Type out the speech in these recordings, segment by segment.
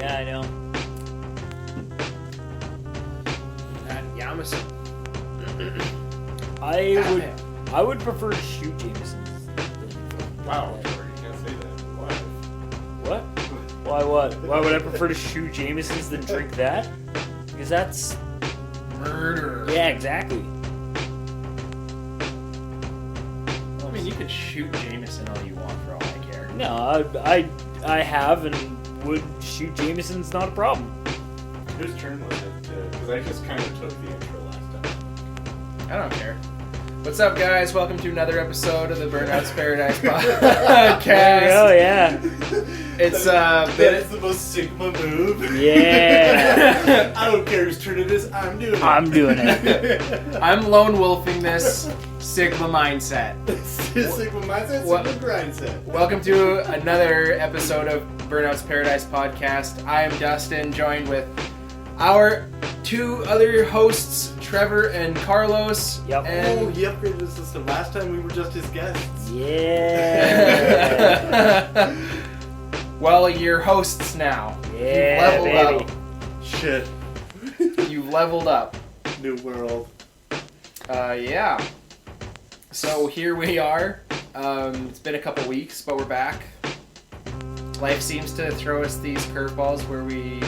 Yeah, I know. Jameson. I would prefer to shoot Jameson's. Wow, you can't say that. Why? What? Why what? Why would I prefer to shoot Jameson's than drink that? Because that's Murder. yeah, exactly. Well, I mean, you could shoot Jameson all you want for all I care. No, I have and would shoot Jameson's, not a problem. Whose turn was it? Because I just kind of took the intro last time. I don't care. What's up, guys? Welcome to another episode of the Burnout's Paradise podcast. Oh yeah. It's That is the most Sigma move. Yeah. I don't care whose turn it is. I'm doing it. I'm doing it. I'm lone wolfing this Sigma mindset. Sigma mindset, What- Sigma grind set. Welcome to another episode of Burnout's Paradise podcast. I am Dustin, joined with our two other hosts, Trevor and Carlos. Yep. Oh, And he upgraded the system. Last time we were just his guests. Yeah. well, you're hosts now. Yeah, You've leveled Shit. up. You've leveled up. New world. Yeah. So here we are. It's been a couple weeks, but we're back. Life seems to throw us these curveballs where we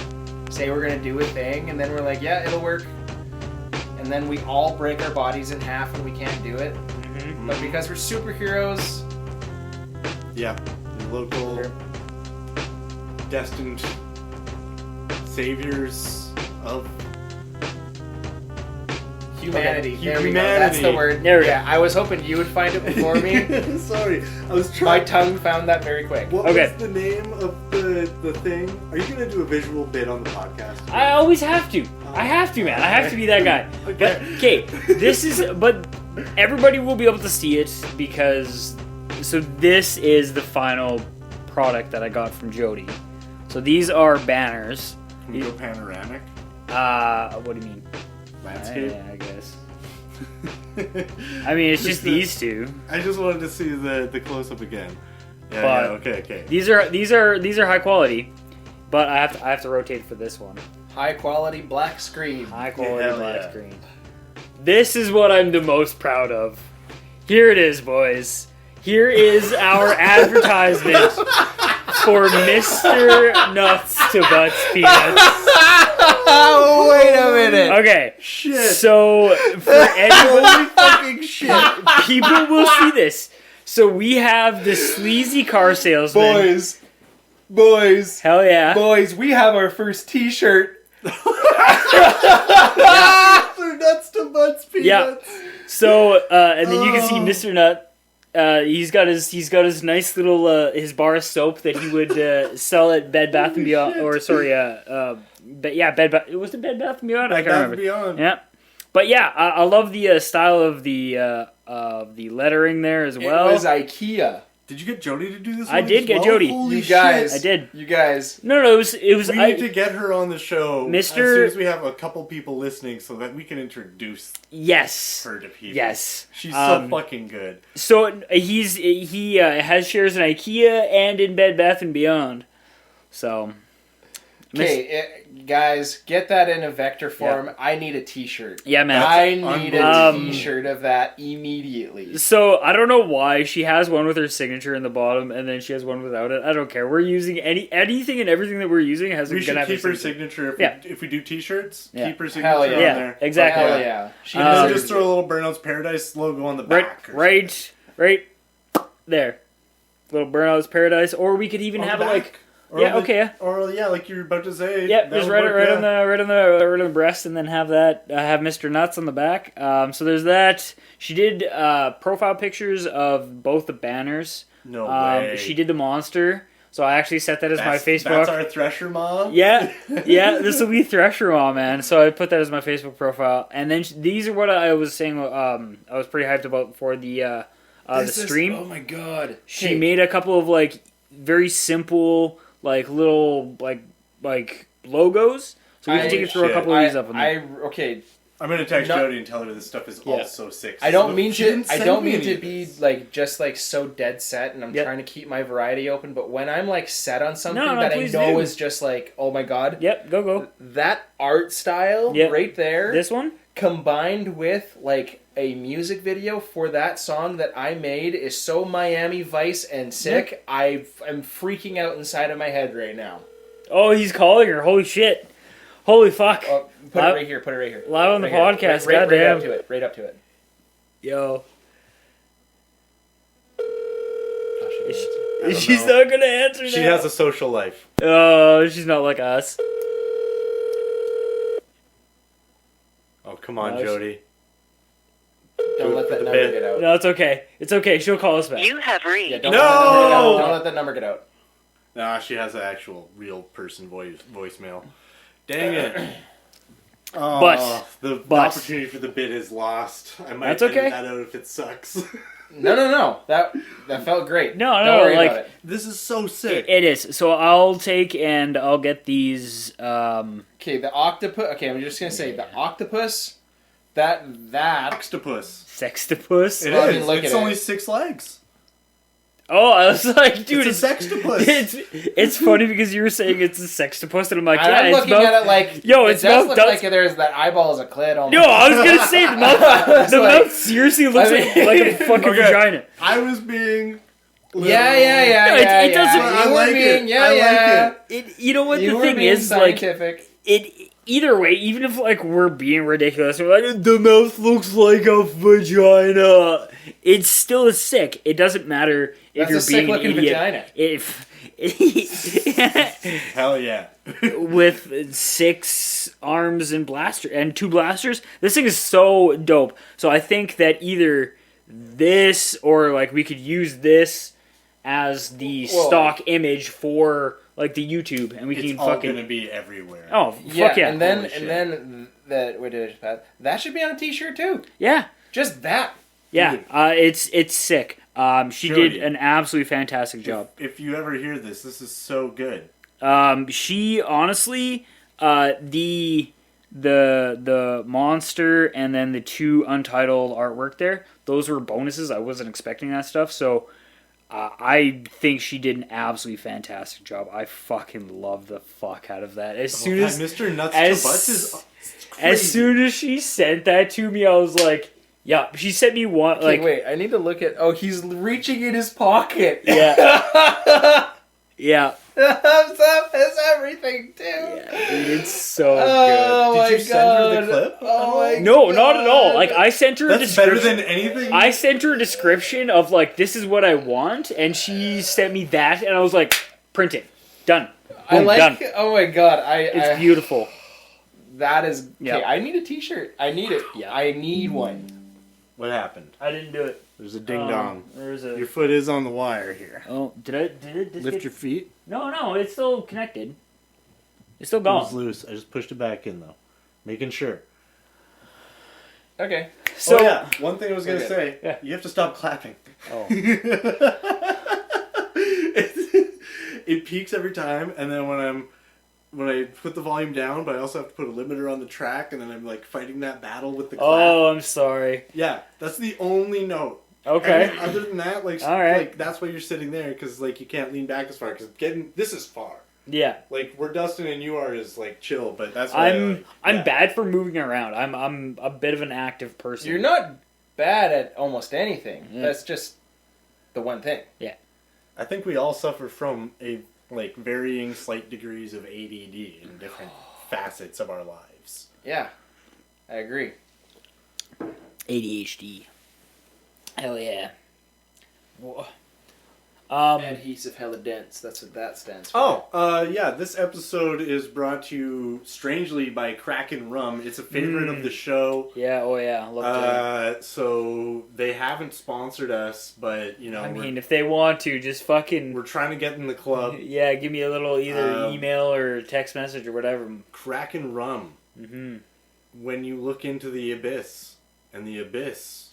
say we're gonna do a thing, and then we're like, yeah, it'll work. And then we all break our bodies in half and we can't do it. Mhm. But because we're superheroes, Yeah. The local destined saviors of humanity. Okay, There we go. That's the humanity. word. There we yeah, I was hoping you would find it before me. Sorry, I was My trying. tongue found that very quick. What Okay. was the name of the thing? Are you gonna do a visual bit on the podcast? I always have to. I have to, man. I have to be that guy. But okay, but everybody will be able to see it because this is the final product that I got from Jody. So these are banners. Can we go panoramic? What do you mean? Landscape? Yeah, I guess. I mean, it's just these two. I just wanted to see the close up again. Yeah, But- yeah, okay. These are high quality, but I have to rotate for this one. High quality black screen. High quality Hell black yeah. screen. This is what I'm the most proud of. Here it is, boys. Here is our advertisement for Mr. Nuts to Butts Peanuts. Oh, wait a minute. Okay, Shit. so for anyone, Holy fucking shit. people will see this. So we have the sleazy car salesman. Boys, Hell yeah. boys, we have our first t-shirt. They're nuts to butts peanuts. Yeah. So and then you can see Mr. Nut. He's got his nice little his bar of soap that he would sell at Bed Bath and Beyond, or sorry, Bed Bath. Was it Bed Bath and Beyond? I can't remember. Beyond. Yeah, but yeah, I love the style of the lettering there as well. It was IKEA. Did you get Jody to do this? I one did as get well? Jody. Holy You guys. I did. You guys. No, it was. We I, need to get her on the show Mr. as soon as we have a couple people listening, so that we can introduce yes, her to people. yes. She's so fucking good. So he has shares in IKEA and in Bed Bath and Beyond. So. Okay, guys, get that in a vector form. I need a t-shirt. Yeah, man. I need a unbelievable. t-shirt of that immediately. So, I don't know why she has one with her signature in the bottom, and then she has one without it. I don't care. We're using anything and everything that we're using has We gonna should have keep her her signature if we do t-shirts. Yeah. Keep her signature Hell on yeah. Yeah, there. exactly. Hell yeah. She And then deserves just throw it. a little Burnout's Paradise logo on the Right, back. or right there. Little Burnout's Paradise, or we could even something. have On it the like, back. Or yeah, the- okay, yeah. Or yeah, like you're about to say. Yeah, that just would right work, on the breast, and then have that have Mr. Nuts on the back. So there's that. She did profile pictures of both the banners. No way. She did the monster. So I actually set that as my Facebook. That's our Thresher mom. Yeah, this will be Thresher Mom, man. So I put that as my Facebook profile, and then these are what I was saying. I was pretty hyped about for the stream. Oh my god. She made a couple of like very simple, like little like logos. So we can take it through a couple of these up on there. Okay, I'm gonna text Not- Jody and tell her this stuff is all so sick. I don't mean She to. didn't I send don't me mean any to of be this. like just like so dead set, and I'm Yep. trying to keep my variety open. But when I'm like set on something No, that I please know do. is just like, oh my god, Yep, go. that art style Yep. right there, This one? combined with like a music video for that song that I made is so Miami Vice and sick. I'm freaking out inside of my head right now. Oh, he's calling her. Holy shit. Holy fuck. Oh, put it right here. Put it right here. Live on the Right here. podcast, Right goddamn. up to it. Right up to it. Yo. don't She's know. not gonna answer She now. has a social life. Oh, she's not like us. Oh, come on, No, Jody. Don't Do let it for that the number bit. get out. No, it's okay. It's okay. She'll call us back. You have reached. Yeah, don't No! let that number get out. Don't let that number get out. Nah, she has an actual real person voicemail. Dang it. Oh, But- the but- opportunity for the bit is lost. I might That's edit okay. that out if it sucks. No. That felt great. No, Don't no, worry like- about it. This is so sick. It is. So I'll take and I'll get these. Okay, the octopus. Okay, I'm just gonna say the octopus. That Octopus. Sextopus. It Well, I is. mean, look It's at only it. 6 legs. Oh, I was like, dude, It's a sextopus. It's funny because you were saying it's a sextopus, and I'm like, yeah, I'm it's looking about. at it like Yo, it its does mouth look does- like there's that eyeball is a clit. Almost. No, I was gonna say the mouth. was The like- mouth seriously looks I mean- like a fucking Okay. vagina. I was being. Yeah. No, it doesn't- You I were like being, it. Yeah, I like yeah. it. You know what You the were thing being is? Like, scientific. it. Either way, even if like we're being ridiculous, we're like the mouth looks like a vagina. It's still sick. It doesn't matter if That's a you're sick being an looking idiot. vagina. If Hell yeah. with 6 arms and 2 blasters, this thing is so dope. So I think that either this or like we could use this as the Whoa. stock image for like the YouTube, and we It's can all fucking gonna be everywhere. oh Yeah, fuck yeah, and then Holy shit. that wait, did I- that should be on a T-shirt too. yeah. Just that. Yeah, Dude. it's sick. She Jody. did an absolutely fantastic job. If you ever hear this is so good. She honestly, the monster and then the 2 untitled artwork there, those were bonuses. I wasn't expecting that stuff, so I think she did an absolutely fantastic job. I fucking love the fuck out of that. As soon that as Mr. Nuts as- to Butts is crazy. as soon as she sent that to me, I was like, yeah. She sent me one Okay, like wait, I need to look at. Oh, he's reaching in his pocket. yeah. Yeah. That's everything too. Yeah, dude, it's so Oh Did my you send her the God. clip? Oh my good. No, not at all. God. Like I sent her a That's better description. than anything. I sent her a description of like this is what I want, and she sent me that, and I was like, print it, done. I Boom, like. done. Oh my God, It's beautiful. That is. Okay, Yeah. I need a T-shirt. I need it. Yeah. I need one. What happened? I didn't do it. There's a ding dong. There's Your a. foot is on the wire here. Oh, did it? Just Lift get... your feet. No, it's still connected. It's still It was gone. loose. I just pushed it back in though, making sure. Okay. So oh yeah, one thing I was gonna Okay. say. Yeah. You have to stop clapping. Oh. It peaks every time, and then when I put the volume down, but I also have to put a limiter on the track, and then I'm like fighting that battle with the clap. Oh, I'm sorry. Yeah, that's the only note. Okay. And other than that, like, All right. like that's why you're sitting there, because like you can't lean back as far, because getting this is far. Yeah. Like where Dustin and you are is like chill, but that's why I'm yeah. bad for moving around. I'm a bit of an active person. You're not bad at almost anything. Yeah. That's just the one thing. I think we all suffer from a like varying slight degrees of ADD in different facets of our lives. Yeah, I agree. ADHD. Hell yeah. Adhesive hella dense. That's what that stands for. Yeah, this episode is brought to you strangely by Kraken Rum. It's a favorite of the show. Yeah, oh yeah. I love that. So they haven't sponsored us, but you know, I mean, if they want to, just fucking... we're trying to get in the club. Yeah, give me a little either email or text message or whatever. Kraken Rum. Mm-hmm. When you look into the abyss, and the abyss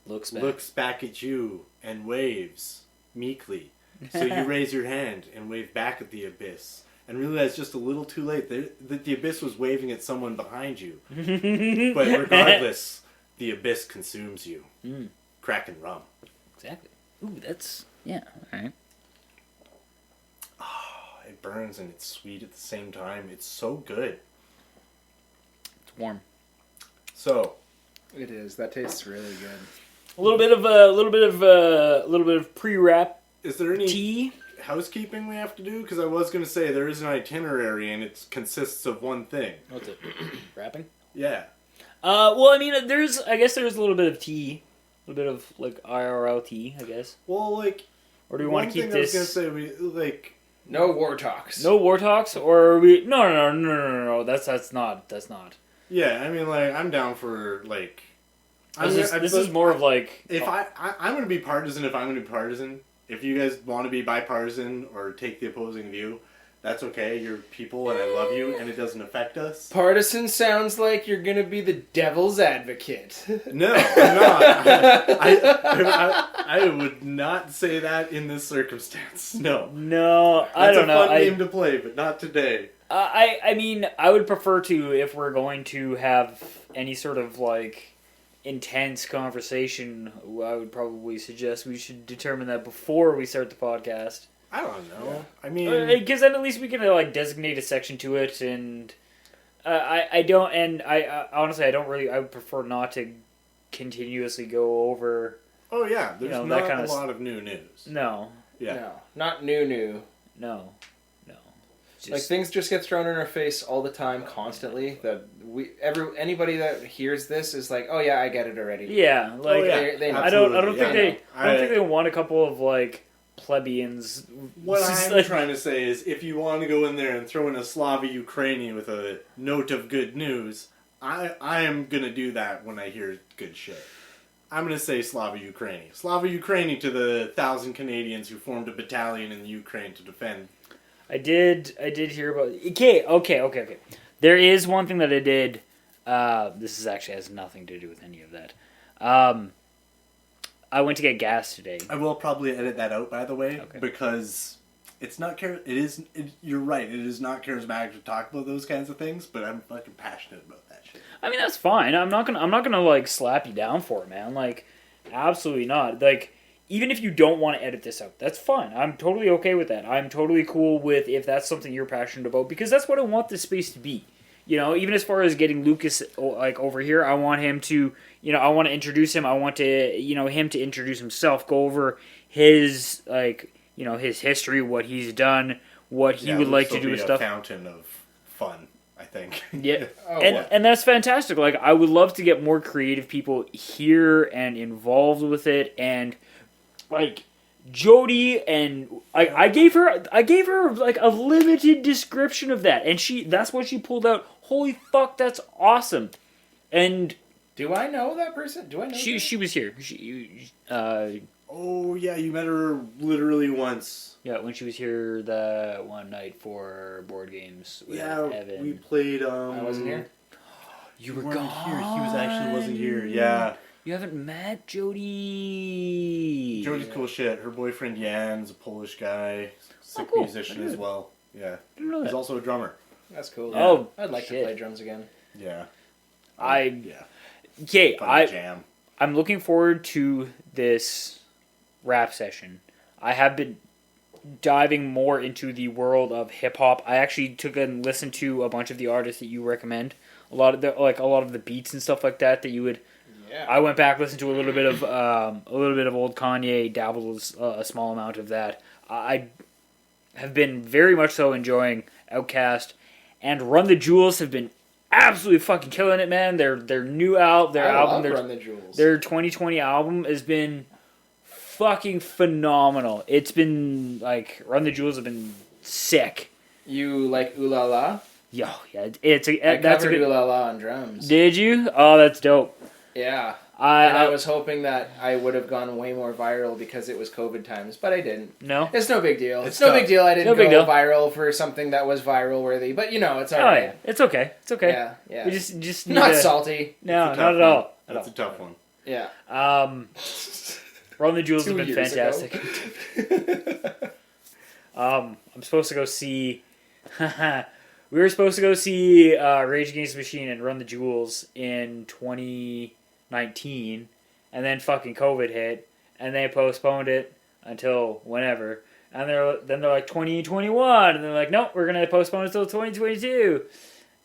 Looks back. looks back at you and waves meekly. So you raise your hand and wave back at the abyss, and realized just a little too late that the abyss was waving at someone behind you. But regardless, the abyss consumes you. Kraken rum. Exactly. Ooh, that's... Yeah, alright. It burns and it's sweet at the same time. It's so good. It's warm. So... It is. That tastes really good. A little bit of pre-wrap Is there any tea. housekeeping we have to do? Because I was going to say there is an itinerary and it consists of one thing. What's it? Wrapping? Yeah. Well, I mean, I guess there's a little bit of tea. A little bit of, like, IRL tea, I guess. Well, like... Or do we want to keep this... I was going to say, No war talks. No war talks? Or are we... No. That's not. Yeah, I mean, like, I'm down for, like... This is more of, like... If I'm going to be partisan if I'm going to be partisan. If you guys want to be bipartisan or take the opposing view, that's okay. You're people and I love you and it doesn't affect us. Partisan sounds like you're going to be the devil's advocate. No, I'm not. I would not say that in this circumstance. No. No, I don't know. That's a fun game to play, but not today. I mean, I would prefer to, if we're going to have any sort of, like... intense conversation, I would probably suggest we should determine that before we start the podcast. I don't know. Yeah. I mean... Because then at least we can, like, designate a section to it, and... I honestly, I don't really... I would prefer not to continuously go over... Oh, yeah. There's not that kind of lot of new news. No. Yeah. No. Not new. No. Just, like, things just get thrown in our face all the time, constantly. That anybody that hears this is like, oh yeah, I get it already. Yeah, like they know. I don't think they want a couple of like plebeians. What I'm trying to say is, if you want to go in there and throw in a Slava Ukraini with a note of good news, I am gonna do that when I hear good shit. I'm gonna say Slava Ukraini. Slava Ukraini to the 1,000 Canadians who formed a battalion in the Ukraine to defend. I did hear about... Okay. There is one thing that I did. This is actually has nothing to do with any of that. I went to get gas today. I will probably edit that out, by the way, okay. Because it's not... you're right, it is not charismatic to talk about those kinds of things, but I'm fucking passionate about that shit. I mean, that's fine. I'm not gonna like slap you down for it, man. Like, absolutely not. Like... Even if you don't want to edit this out, that's fine. I'm totally okay with that. I'm totally cool with if that's something you're passionate about, because that's what I want this space to be. You know, even as far as getting Lucas like over here, I want him to, I want to introduce him. I want to, him to introduce himself, go over his his history, what he's done, what he would like to do with stuff. A fountain of fun, I think. Yeah, and that's fantastic. Like, I would love to get more creative people here and involved with it, and. Like Jody and I gave her like a limited description of that, and that's what she pulled out. Holy fuck, that's awesome! And do I know that person? Do I know? She was here. Oh yeah, you met her literally once. Yeah, when she was here the one night for board games. With Evan. We played. I wasn't here. You weren't here. He wasn't here. Yeah. You haven't met Jody. Jody's cool shit. Her boyfriend Jan's a Polish guy, sick musician as well. Yeah, he's also a drummer. That's cool. Yeah. Oh, I'd like to play drums again. Yeah. Okay, jam. I'm looking forward to this rap session. I have been diving more into the world of hip hop. I actually took and listened to a bunch of the artists that you recommend. A lot of the beats and stuff like that you would. Yeah. I went back, listened to a little bit of old Kanye, dabbled a small amount of that. I have been very much so enjoying Outkast, and Run the Jewels have been absolutely fucking killing it, man. Their new album, Run the Jewels. Their 2020 album has been fucking phenomenal. It's been like Run the Jewels have been sick. You like Ooh La La? Yeah, I covered Ooh La La on drums. Did you? Oh, that's dope. Yeah. I was hoping that I would have gone way more viral because it was COVID times, but I didn't. No? It's no big deal. It's no big deal. I didn't go viral for something that was viral worthy, but it's alright. Oh, yeah. It's okay. It's okay. Yeah. We just not salty. No, not at all. That's a tough one. Yeah. Run the Jewels have been fantastic. I'm supposed to go see We were supposed to go see Rage Against the Machine and Run the Jewels in 2019, and then fucking COVID hit, and they postponed it until whenever. And they're like 2021, and they're like, nope, we're gonna postpone it until 2022.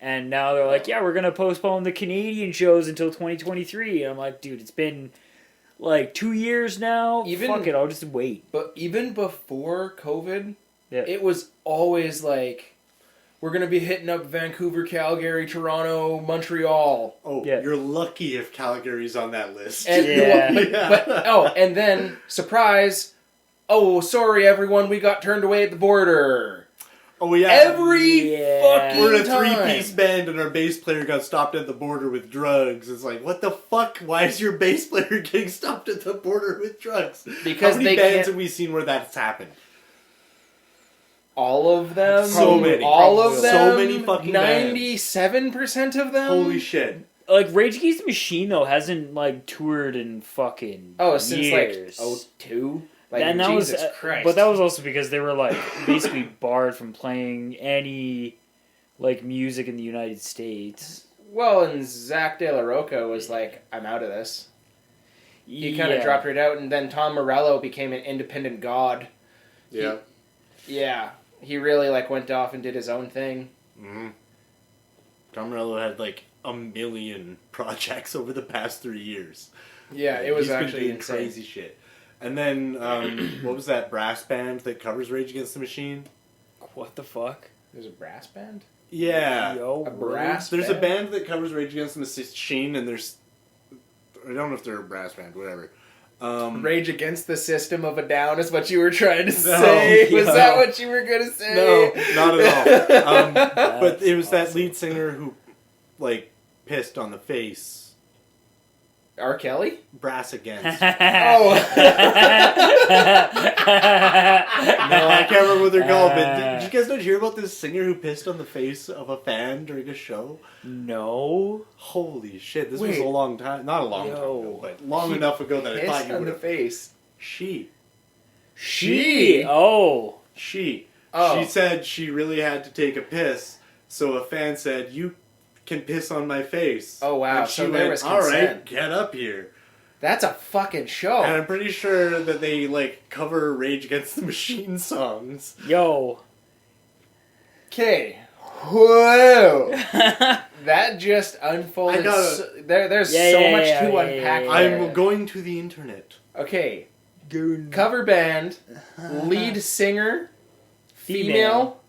And now they're like, yeah, we're gonna postpone the Canadian shows until 2023. And I'm like, dude, it's been like 2 years now. Fuck it, I'll just wait. But even before COVID, Yeah. it was always like, we're going to be hitting up Vancouver, Calgary, Toronto, Montreal. Oh, Yeah. You're lucky if Calgary's on that list. And, Yeah. and then, surprise, oh, sorry everyone, we got turned away at the border. Oh, yeah. Every fucking We're in a time. three-piece band and our bass player got stopped at the border with drugs. It's like, what the fuck? Why is your bass player getting stopped at the border with drugs? Because How many they bands can't- have we seen where that's happened? All of them? So many. All of So them? many fucking bands. 97% of them? Holy shit. Like, Rage Against the Machine, though, hasn't, like, toured in fucking Since, years. like, 02? Like, And that Jesus was, Christ. But that was also because they were, like, basically barred from playing any, like, music in the United States. Well, and Zach De La Roca was like, I'm out of this. He kind of dropped it out, and then Tom Morello became an independent god. Yeah. He really, like, went off and did his own thing. Mm-hmm. Tom Morello had, like, 1 million projects over the past 3 years. Yeah, it was He's been actually doing insane. crazy shit. And then, what was that brass band that covers Rage Against the Machine? What the fuck? There's a brass band? Yeah. Yo, A brass There's band? a band that covers Rage Against the Machine, and there's... I don't know if they're a brass band, whatever. Rage Against the System of a Down is what you were trying to say. Was no. that what you were going to say? No, not at all. But it was that lead singer who, like, pissed on the face. R. Kelly? Brass Against. Oh. No, I can't remember what they're called, but did you guys not hear about this singer who pissed on the face of a fan during a show? No. Holy shit, this was Wait. a long time. Not a long time ago, but long enough ago that I thought Pissed you on would the have. face. She. Oh. She Oh. said she really had to take a piss, so a fan said, "You can piss on my face." Oh, wow. And she So went, there was "All right, consent." get up here." That's a fucking show. And I'm pretty sure that they, like, cover Rage Against the Machine songs. Yo. Okay. Whoa. That just unfolded. I gotta- There's Yeah, so yeah, much yeah, to yeah, unpack. yeah, there. I'm going to the internet. Okay. Cover band, lead singer, female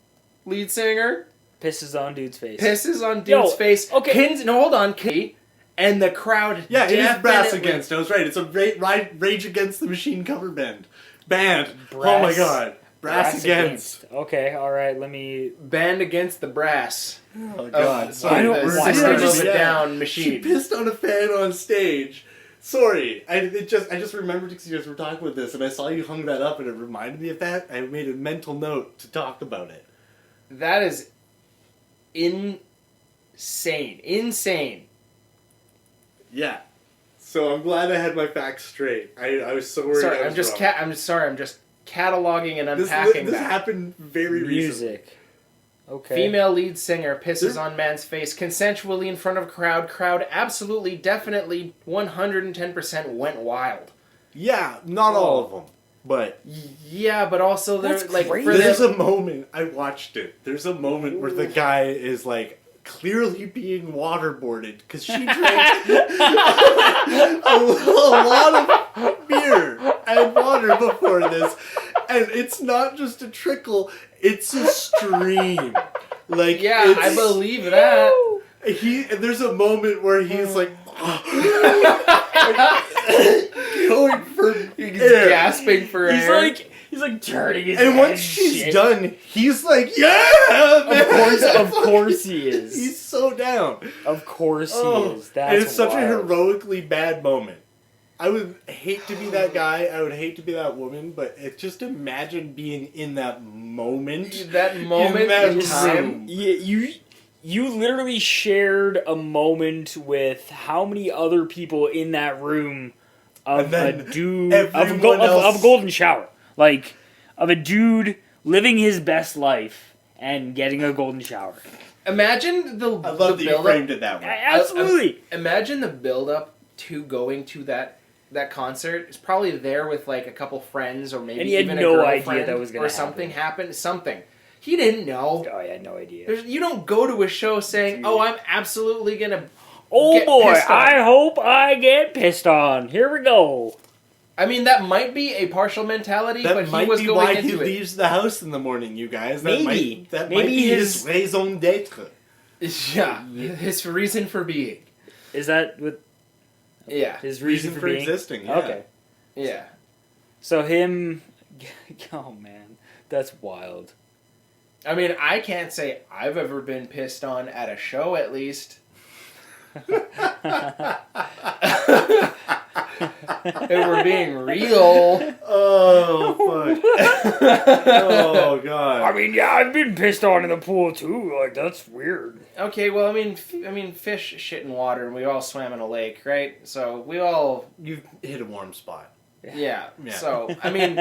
lead singer, Pisses on dude's face. pisses on dude's Yo, face. okay. No, hold on, Kate. And the crowd. Yeah, it is Brass definitely- Against. I was right. It's a Rage Against the Machine cover band. Oh Brass- my god. Brass Against. Okay, alright, let me... Band against the brass. Oh god. Of Sorry. don't- the why did System I just- of a Yeah. Down She machine. pissed on a fan on stage. Sorry, I just remembered because you guys were talking about this, and I saw you hung that up, and it reminded me of that. I made a mental note to talk about it. That is insane. Insane. Yeah. So I'm glad I had my facts straight. I was so worried. Sorry, I I'm was just wrong. I'm sorry, I'm just cataloging and This unpacking this that. happened very recently. Music. Okay. Female lead singer pisses There- on man's face consensually in front of crowd. Crowd absolutely, definitely, 110% went wild. Yeah, not all of them, but Yeah, but also That's there's like crazy. for there's the, a moment I watched it. There's a moment where the guy is like clearly being waterboarded because she drank a lot of beer and water before this, and it's not just a trickle; it's a stream. Like yeah, it's, I believe that. There's a moment where he's like going for He's air. gasping for air. He's like turning his And head once she's shit. done, he's like, yeah! Of course he is. He's so down. Of course he Oh, is. That's and it's such a wild. heroically bad moment. I would hate to be that guy. I would hate to be that woman. But just imagine being in that moment. That moment that in room. time. You literally shared a moment with how many other people in that room of And a then dude everyone else- of golden shower, like of a dude living his best life, and getting a golden shower. Imagine the I love that you build-up. framed it that way. Absolutely. Imagine the build-up to going to that concert. It's probably there with like a couple friends or maybe And he had even no a idea girlfriend that was gonna or something happen. happened. Something he didn't know. Oh, I had no idea. You don't go to a show saying, Dude. "Oh, I'm absolutely gonna." Oh get boy, pissed on. I hope I get pissed on. Here we go. I mean, that might be a partial mentality, That but he might was be going why he into it. leaves the house in the morning, you guys. That Maybe. That Maybe might be his- his raison d'être. Yeah, his reason for being. Is that what Yeah, his Reason reason for being? existing, yeah. Okay. yeah. So him... Oh, man. That's wild. I mean, I can't say I've ever been pissed on at a show, at least. If we're being real. Oh, fuck. Oh, God. I mean, yeah, I've been pissed on in the pool, too. Like, that's weird. Okay, well, I mean, fish shit in water, and we all swam in a lake, right? So we all, You've hit a warm spot. yeah. Yeah. So I mean,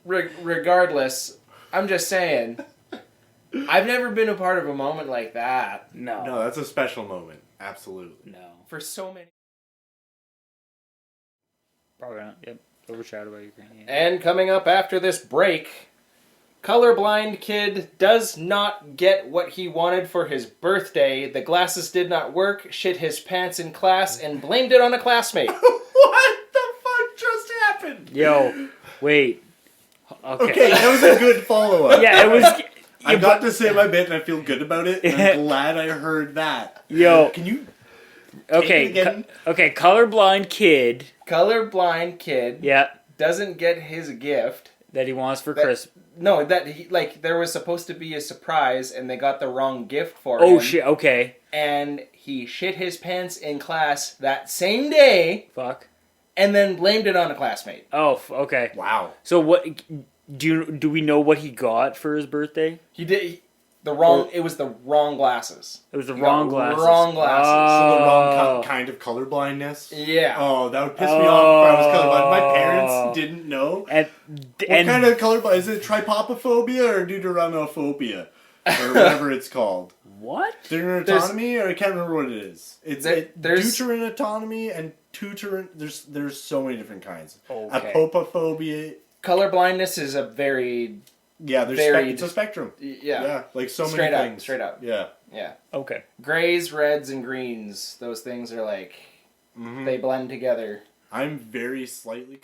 regardless, I'm just saying, I've never been a part of a moment like that No. No, that's a special moment. Absolutely. No. for so many. Probably not. Yep. Overshadowed by Ukraine. And coming up after this break, colorblind kid does not get what he wanted for his birthday. The glasses did not work, shit his pants in class, and blamed it on a classmate. What the fuck just happened? Yo, wait. Okay. Okay, that was a good follow-up. Yeah, it was... I got to say my bit and I feel good about it, and I'm glad I heard that. Yo. Can you... Okay, Take it again? okay, colorblind kid. Colorblind kid Yeah, doesn't get his gift. that he wants for That- Christmas. No, that he, like, there was supposed to be a surprise, and they got the wrong gift for him. Oh shit! Okay. And he shit his pants in class that same day, Fuck. and then blamed it on a classmate. Oh, okay. Wow. So what? Do we know what he got for his birthday? He did the wrong. It was the wrong glasses. It was the He wrong got glasses. Wrong glasses. So the wrong Oh. kind of colorblindness? Yeah. Oh, that would piss me off if I was colorblind. My Oh. parents didn't know. And What kind of colorblind? Is it tripopophobia or deuteranophobia? Or whatever it's called. what? Deuteranatomy? Or I can't remember what it is. It's There's- deuteranatomy and tutoran... There's so many different kinds. Okay. Apopophobia... Colorblindness is a very Yeah, Varied. it's a spectrum. yeah. Like so Straight many up, things. straight up. Yeah. Yeah. Okay. Grays, reds, and greens. Those things are like Mhm. they blend together. I'm very slightly...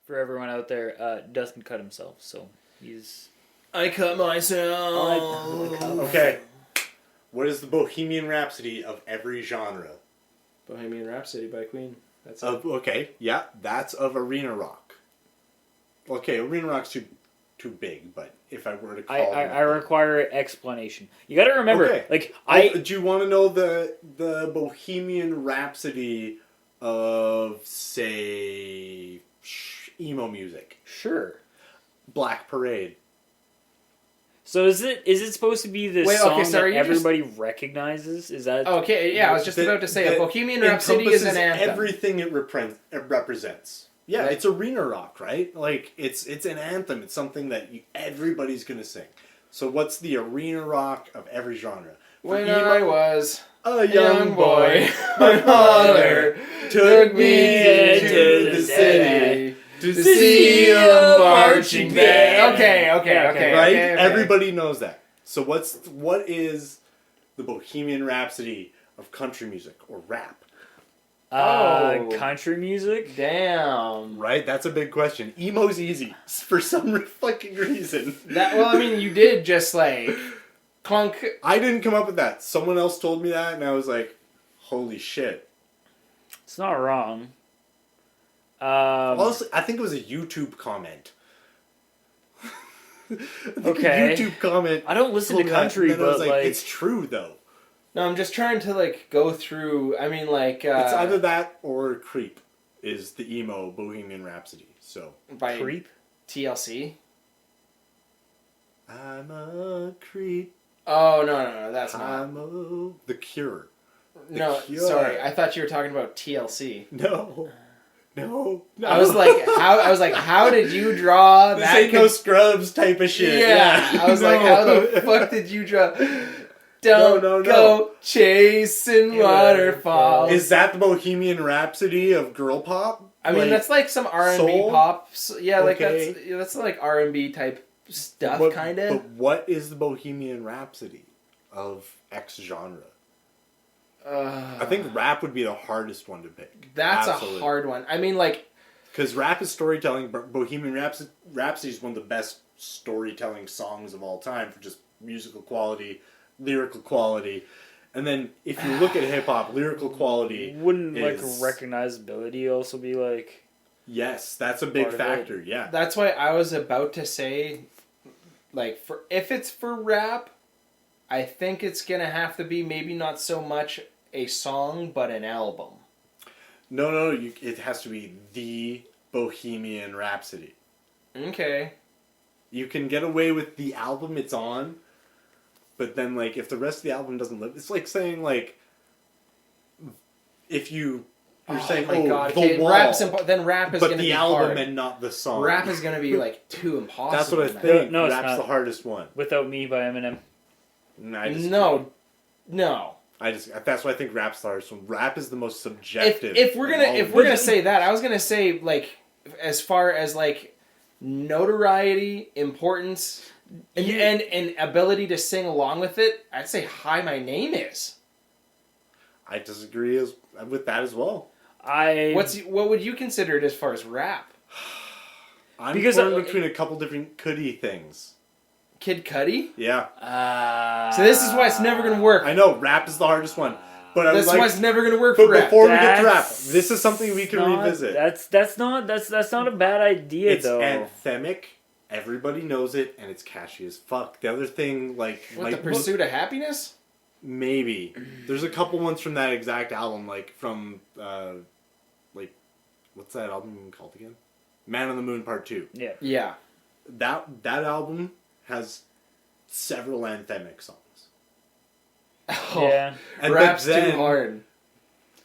For everyone out there, Dustin cut himself, so he's. I cut myself. Okay. What is the Bohemian Rhapsody of every genre? Bohemian Rhapsody by Queen. That's it. Okay, yeah, that's of arena rock. Okay, arena rock's too big, but if I were to call I require explanation. You got to remember, Okay. like do you want to know the Bohemian Rhapsody of, say, emo music? Sure. Black Parade. So is it supposed to be the Wait, song okay, sorry, that you just- everybody recognizes? Is that Okay, yeah, I was just about to say a Bohemian Rhapsody is an anthem. Everything it represents. Yeah, Right. it's arena rock, right? Like it's an anthem. It's something that everybody's gonna sing. So what's the arena rock of every genre? For When emo, I was a young boy, my father took me to the city to see a marching band. Okay, right? okay. Everybody knows that. So what is the Bohemian Rhapsody of country music or rap? Oh. country music? Damn. Right? That's a big question. Emo's easy for some fucking reason. Well, I mean, you did just like clunk. I didn't come up with that. Someone else told me that, and I was like, "Holy shit!" It's not wrong. Also, I think it was a YouTube comment. I think Okay. a YouTube comment. I don't listen told to me that, country, and then I was but like, like it's true though. No, I'm just trying to like go through. I mean, like It's either that or Creep is the emo Bohemian Rhapsody. So by creep. TLC. I'm a creep. Oh no, that's not. The Cure. No, Cure. sorry. I thought you were talking about TLC. No. No. I was like, how did you draw This that? ain't no Scrubs type of shit. Yeah. I was like, how the fuck did you draw? Don't No. go chasing waterfalls. Is that the Bohemian Rhapsody of girl pop? I mean, that's like some R&B soul? pop. Yeah, like Okay. that's like R&B type stuff, kind of. But what is the Bohemian Rhapsody of X genre? I think rap would be the hardest one to pick. That's Absolutely. a hard one. I mean, like... Because rap is storytelling. Bohemian Rhapsody is one of the best storytelling songs of all time for just musical quality, lyrical quality. And then if you look at hip-hop, lyrical quality Wouldn't is... like recognizability also be like... Yes, that's a big part of factor, yeah. That's why I was about to say, like, if it's for rap, I think it's going to have to be maybe not so much a song, but an album. No, it has to be the Bohemian Rhapsody. Okay. You can get away with the album it's on, but then, like, if the rest of the album doesn't live... It's like saying, like, if you're saying, my God. The Okay, Wall, then rap is but going to the be album hard. and not the song. Rap is going to be, like, too impossible. That's what I man. think. No, it's Rap's not. the hardest one. Without Me by Eminem. No. That's why I think rap's the hardest one. Rap is the most subjective. If we're gonna say that, I was gonna say, like, as far as like notoriety, importance, and ability to sing along with it, I'd say "Hi, My Name Is." I disagree with that as well. What would you consider it as far as rap? I'm Because, torn between a couple different Cudi things. Kid Cudi? Yeah. So this is why it's never gonna work. I know rap is the hardest one, but I was That's why like, it's never gonna work but for rap. before we get to rap, That's this is something we can revisit. That's not a bad idea It's though. anthemic. Everybody knows it, and it's catchy as fuck. The other thing, like, The Pursuit of Happiness? maybe there's a couple ones from that exact album, like from like, what's that album called again? Man on the Moon Part 2. Yeah. Yeah. That album has several anthemic songs. Yeah. And Rap's but then, too hard.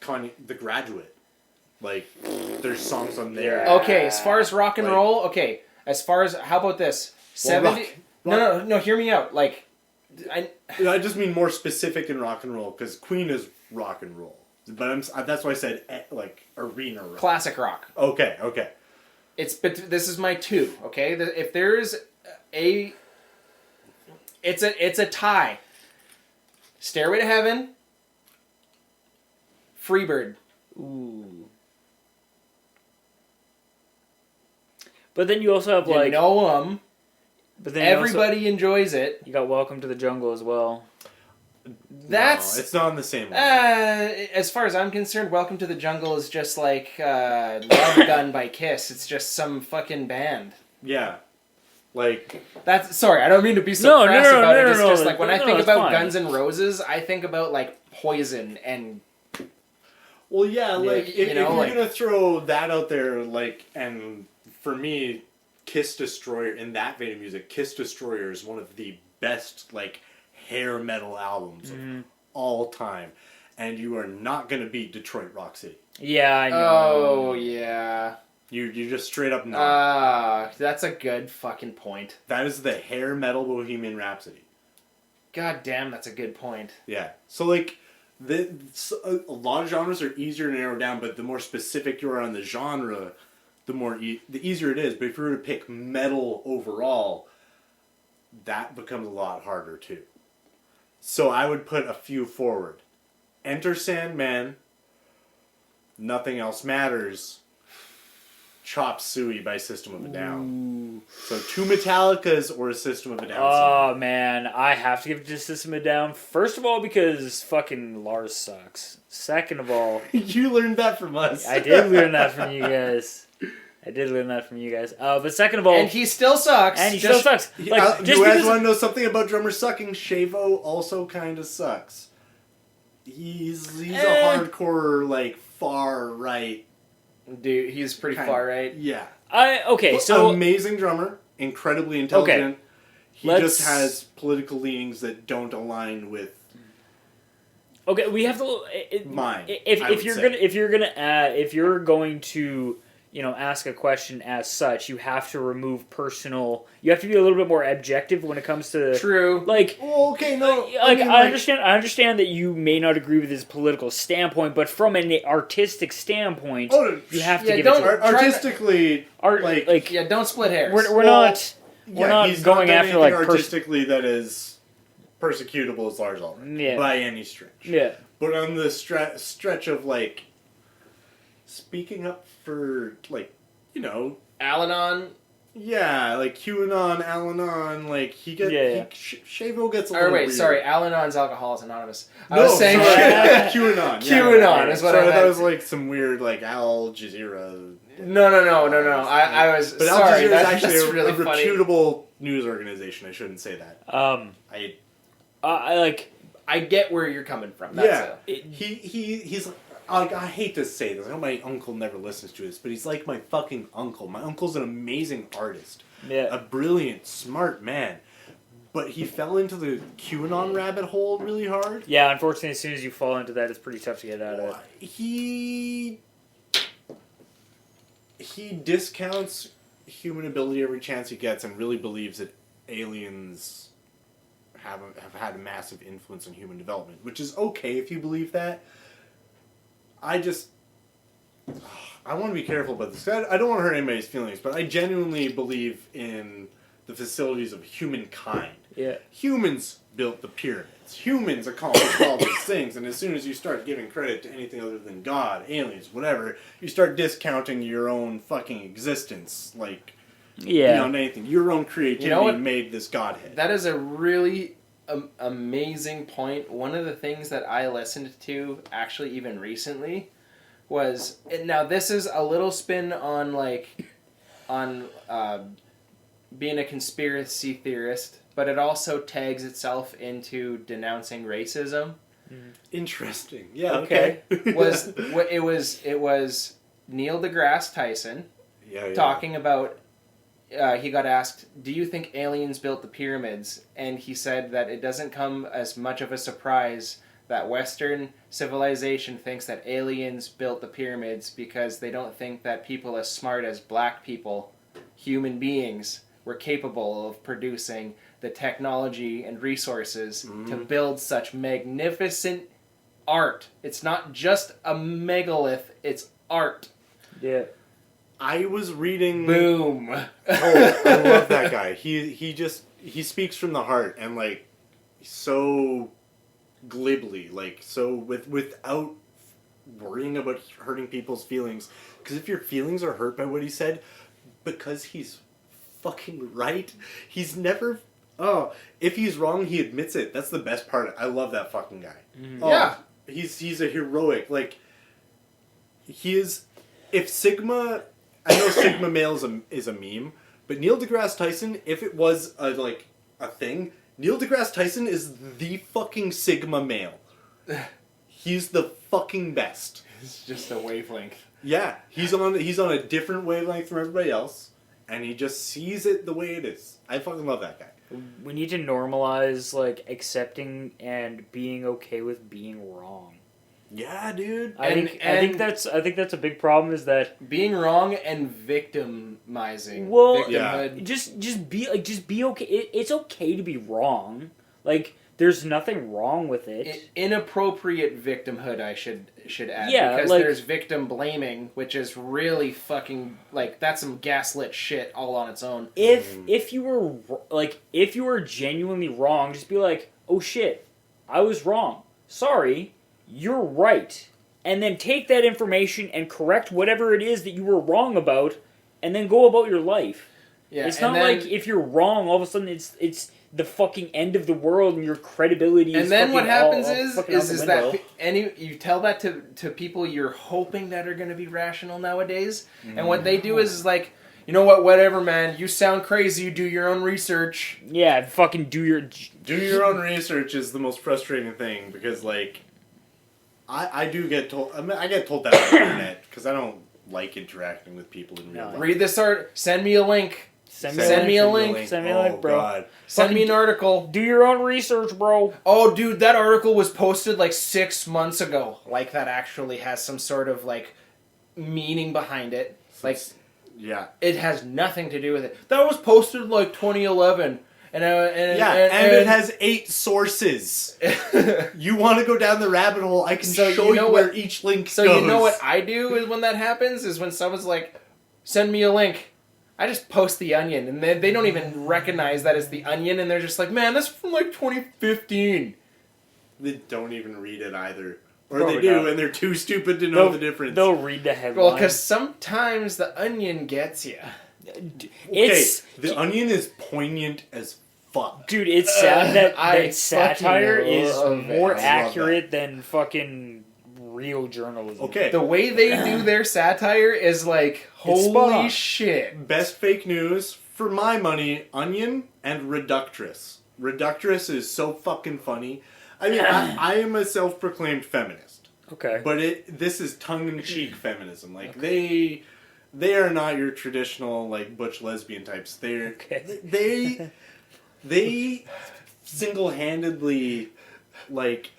Kanye, The Graduate, like, there's songs on there. Okay, as far as rock and Like- roll, okay. As far as, how about this? 70... rock. No, hear me out. Like, I just mean more specific in rock and roll, because Queen is rock and roll. But that's why I said, like, arena rock. classic rock. Okay. But this is my two, okay? If there's a... It's a tie. Stairway to Heaven, Freebird. Ooh. But then you also have You like know 'em. But then Everybody enjoys it. you got Welcome to the Jungle as well. That's... No, it's not on the same level. as far as I'm concerned, Welcome to the Jungle is just like Love Gun by Kiss. It's just some fucking band. Yeah. Like... That's... Sorry, I don't mean to be so No, crass about it. no, It's no, just no, like when no, I think it's about fine. Guns N' Roses, I think about like Poison and... Well, yeah, like, you if know, you're like- going to throw that out there, like, and for me, Kiss Destroyer, in that vein of music, Kiss Destroyer is one of the best, like, hair metal albums of all time. And you are not going to beat Detroit Rock City. Yeah, I know. Oh, yeah. You just straight up not. That's a good fucking point. That is the hair metal Bohemian Rhapsody. God damn, that's a good point. Yeah. So, like, a lot of genres are easier to narrow down, but the more specific you are on the genre, the easier it is. But if you were to pick metal overall, that becomes a lot harder too. So I would put a few forward. Enter Sandman, Nothing Else Matters, Chop Suey by System of a Down. So 2 Metallicas or a System of a Down song. Oh man, I have to give it to System of a Down. First of all, because fucking Lars sucks. Second of all, You learned that from us. I did learn that from you guys. But second of all, And he still sucks. and he still sucks. Like, just you guys because want to know something about drummers sucking? Shavo also kind of sucks. He's a hardcore, like, far right. Dude, he's pretty kind far of- right. Yeah. so amazing drummer, incredibly intelligent. He Let's- just has political leanings that don't align with okay, we have to. mine. If you're going to ask a question as such. You have to remove personal. You have to be a little bit more objective when it comes to True. Like, Well, okay, no. I mean, understand. I understand that you may not agree with his political standpoint, but from an artistic standpoint, you have to give it to him. Artistically, Yeah, don't split hairs. We're not. We're not he's going not done after like anything artistically that is persecutable as Lars Ulrich by any stretch. Yeah. But on the stretch of like speaking up for Al-Anon. Yeah, like QAnon, Al-Anon, like Shavo gets a Or little wait, weird. sorry, Al-Anon's Alcoholics Anonymous. I No, was saying QAnon. QAnon is what I meant. That was like some weird like Al Jazeera. No. I was But Al sorry. Jazeera is That's actually really a funny. reputable news organization. I shouldn't say that. I get where you're coming from. That's He's like, I hate to say this. I know my uncle never listens to this, but he's like my fucking uncle. My uncle's an amazing artist. Yeah. A brilliant, smart man. But he fell into the QAnon rabbit hole really hard. Yeah, unfortunately, as soon as you fall into that, it's pretty tough to get out of it. He discounts human ability every chance he gets and really believes that aliens have had a massive influence on human development, which is okay if you believe that. I want to be careful about this. I don't want to hurt anybody's feelings, but I genuinely believe in the facilities of humankind. Yeah. Humans built the pyramids. Humans accomplished all these things, and as soon as you start giving credit to anything other than God, aliens, whatever, you start discounting your own fucking existence. Like, anything. Your own creativity made this godhead. That is a really amazing point. One of the things that I listened to, actually even recently, was... Now, this is a little spin on being a conspiracy theorist, but it also tags itself into denouncing racism. Interesting. Yeah, okay. It was Neil deGrasse Tyson talking about... he got asked, do you think aliens built the pyramids? And he said that it doesn't come as much of a surprise that Western civilization thinks that aliens built the pyramids because they don't think that people as smart as black people, human beings, were capable of producing the technology and resources to build such magnificent art. It's not just a megalith, it's art. Yeah. I was reading... Boom. I love that guy. He speaks from the heart and like so glibly, like so without worrying about hurting people's feelings. Because if your feelings are hurt by what he said, because he's fucking right, he's never... if he's wrong, he admits it. That's the best part. I love that fucking guy. Yeah. He's a heroic, like... He is... If Sigma... I know Sigma male is a meme, but Neil deGrasse Tyson, if it was a thing, Neil deGrasse Tyson is the fucking Sigma male. He's the fucking best. It's just a wavelength. Yeah, he's on a different wavelength from everybody else, and he just sees it the way it is. I fucking love that guy. We need to normalize like accepting and being okay with being wrong. Yeah, dude. I think that's a big problem, is that being wrong and victimizing. Well, victimhood. just be okay. It's okay to be wrong. Like, there's nothing wrong with it. Inappropriate victimhood, I should add. Yeah, because like, there's victim blaming, which is really fucking that's some gaslit shit all on its own. If you were genuinely wrong, just be like, oh shit, I was wrong. Sorry. You're right. And then take that information and correct whatever it is that you were wrong about, and then go about your life. Yeah, it's not like if you're wrong, all of a sudden it's the fucking end of the world and your credibility is. And then what happens is that you tell that to people you're hoping that are going to be rational nowadays, and what they do is like, you know what, whatever, man, you sound crazy, you do your own research. Yeah, fucking do your own research is the most frustrating thing, because like. I do get told... I get told that on the internet, because I don't like interacting with people in real life. Read this art. Send me a link. Send me a link. Send me a link, bro. God. Send me an article. Do your own research, bro. Oh, dude, that article was posted 6 months ago. Like, that actually has some sort of, meaning behind it. Like, yeah. it has nothing to do with it. That was posted like 2011. And it has 8 sources. You want to go down the rabbit hole? I can show you where each link goes. So you know what I do is when that happens is when someone's like, send me a link. I just post the Onion, and they don't even recognize that it's the Onion, and they're just like, man, that's from like 2015. They don't even read it either. Or Probably they do, not. and they're too stupid to know the difference. They'll read the headline. Well, because sometimes the Onion gets you. The Onion is poignant as fuck. Dude, it's sad that satire is love more it. accurate than fucking real journalism. Okay. The way they do their satire is like, holy shit. Best fake news, for my money, Onion and Reductress. Reductress is so fucking funny. I mean, I am a self-proclaimed feminist. Okay. But this is tongue-in-cheek feminism. Like, they are not your traditional, like, butch lesbian types. They single-handedly, like...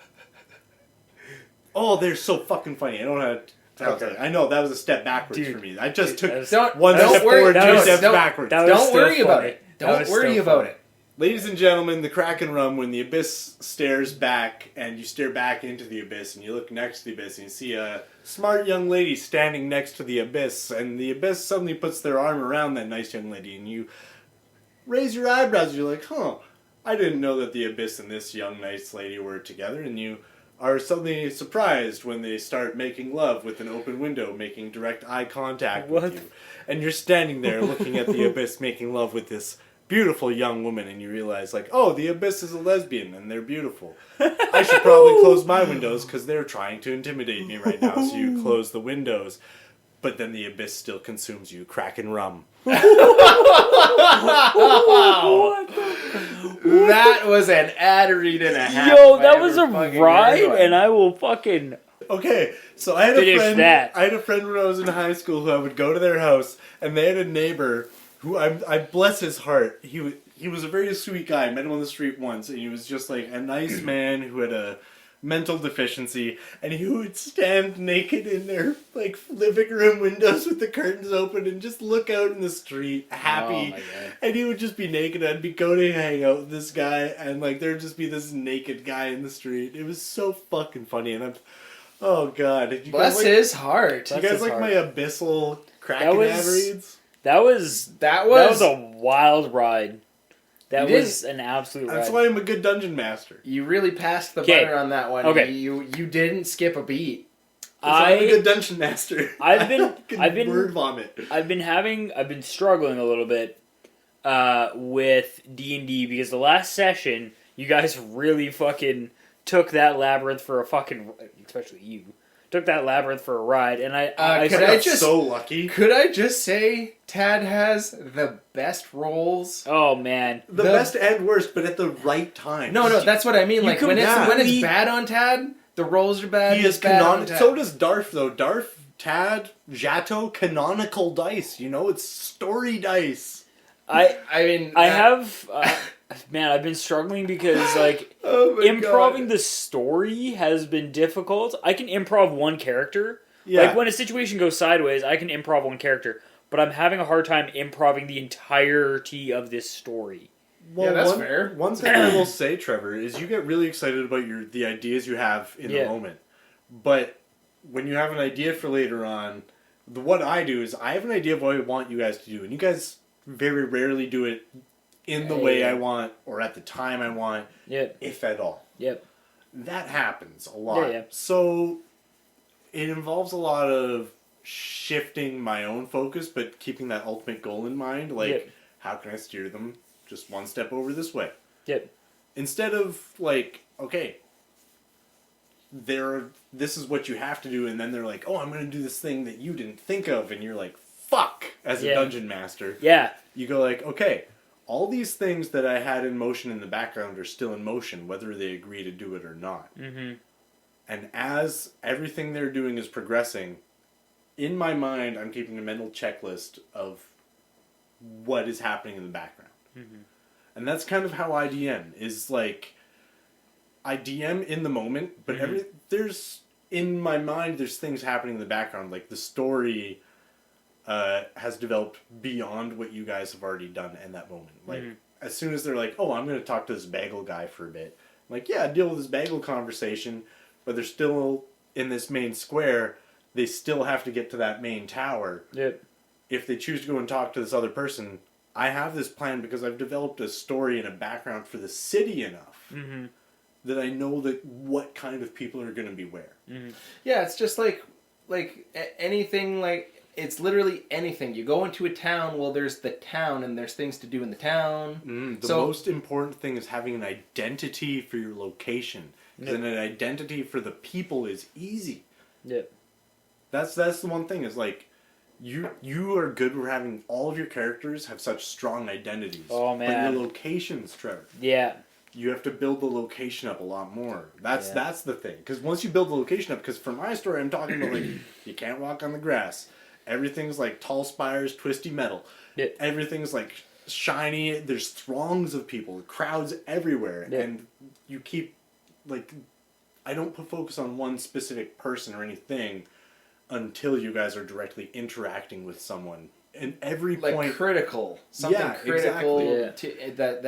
Oh, they're so fucking funny. I don't know how to... I know, that was a step backwards for me. I just took one step forward, 2 steps backwards. Don't worry about it. Don't worry about it. Ladies and gentlemen, the Kraken Rum, when the abyss stares back, and you stare back into the abyss, and you look next to the abyss, and you see a smart young lady standing next to the abyss, and the abyss suddenly puts their arm around that nice young lady, and you raise your eyebrows, and you're like, huh, I didn't know that the abyss and this young nice lady were together, and you are suddenly surprised when they start making love with an open window, making direct eye contact with you. And you're standing there looking at the abyss making love with this beautiful young woman, and you realize, like, oh, the abyss is a lesbian, and they're beautiful. I should probably close my windows, because they're trying to intimidate me right now, so you close the windows. But then the abyss still consumes you. Kraken Rum. That was an ad read and a half. Yo, that was a ride, and I will fucking... Okay, so I had a friend when I was in high school who I would go to their house, and they had a neighbor who, I bless his heart, he was a very sweet guy. I met him on the street once, and he was just like a nice man who had a mental deficiency, and he would stand naked in their like living room windows with the curtains open and just look out in the street happy. Oh, and he would just be naked. I'd be going to hang out with this guy, and like there'd just be this naked guy in the street. It was so fucking funny, and oh god, did you bless his heart. You guys like my abyssal Kraken ad reads? That was a wild ride. That was an absolute ride. That's why I'm a good dungeon master. You really passed the butter on that one. Okay. You didn't skip a beat. I'm a good dungeon master. I've been word vomit. I've been struggling a little bit with D&D because the last session you guys really fucking took that labyrinth for a fucking, especially you. Took that labyrinth for a ride, and I so lucky. Could I just say Tad has the best rolls? Oh man, the best and worst, but at the right time. No, that's what I mean. Like when it's bad on Tad, the rolls are bad. He is canonical. So does Darth, though. Darth, Tad, Jato, canonical dice. You know, it's story dice. I have. Man, I've been struggling because, like, improving the story has been difficult. I can improv one character. Yeah. Like, when a situation goes sideways, I can improv one character. But I'm having a hard time improving the entirety of this story. Well, that's fair. One thing I will say, Trevor, is you get really excited about the ideas you have in the moment. But when you have an idea for later on, what I do is I have an idea of what I want you guys to do. And you guys very rarely do it in the way I want, or at the time I want, if at all. Yep. That happens a lot. So it involves a lot of shifting my own focus, but keeping that ultimate goal in mind. Like, how can I steer them just one step over this way? Yep. Instead of, like, okay, this is what you have to do, and then they're like, oh, I'm going to do this thing that you didn't think of, and you're like, fuck, as a dungeon master. Yeah. You go like, okay, all these things that I had in motion in the background are still in motion, whether they agree to do it or not. Mm-hmm. And as everything they're doing is progressing, in my mind, I'm keeping a mental checklist of what is happening in the background. Mm-hmm. And that's kind of how I DM, is like, I DM in the moment, but in my mind, there's things happening in the background, like the story has developed beyond what you guys have already done in that moment. Like, as soon as they're like, oh, I'm going to talk to this bagel guy for a bit. I'm like, yeah, deal with this bagel conversation, but they're still in this main square. They still have to get to that main tower. Yep. If they choose to go and talk to this other person, I have this plan because I've developed a story and a background for the city enough that I know that what kind of people are going to be where. Yeah, it's just like anything, like, it's literally anything. You go into a town, well, there's the town, and there's things to do in the town. The most important thing is having an identity for your location. Because an identity for the people is easy. Yep. That's the one thing, is like, you are good with having all of your characters have such strong identities. Oh, man. But your locations, Trevor. Yeah. You have to build the location up a lot more. That's the thing. Because once you build the location up, because for my story, I'm talking about, like, you can't walk on the grass. Everything's like tall spires, twisty metal. Yeah. Everything's like shiny. There's throngs of people, crowds everywhere, and you keep, like, I don't put focus on one specific person or anything until you guys are directly interacting with someone. And every like point, critical, something critical that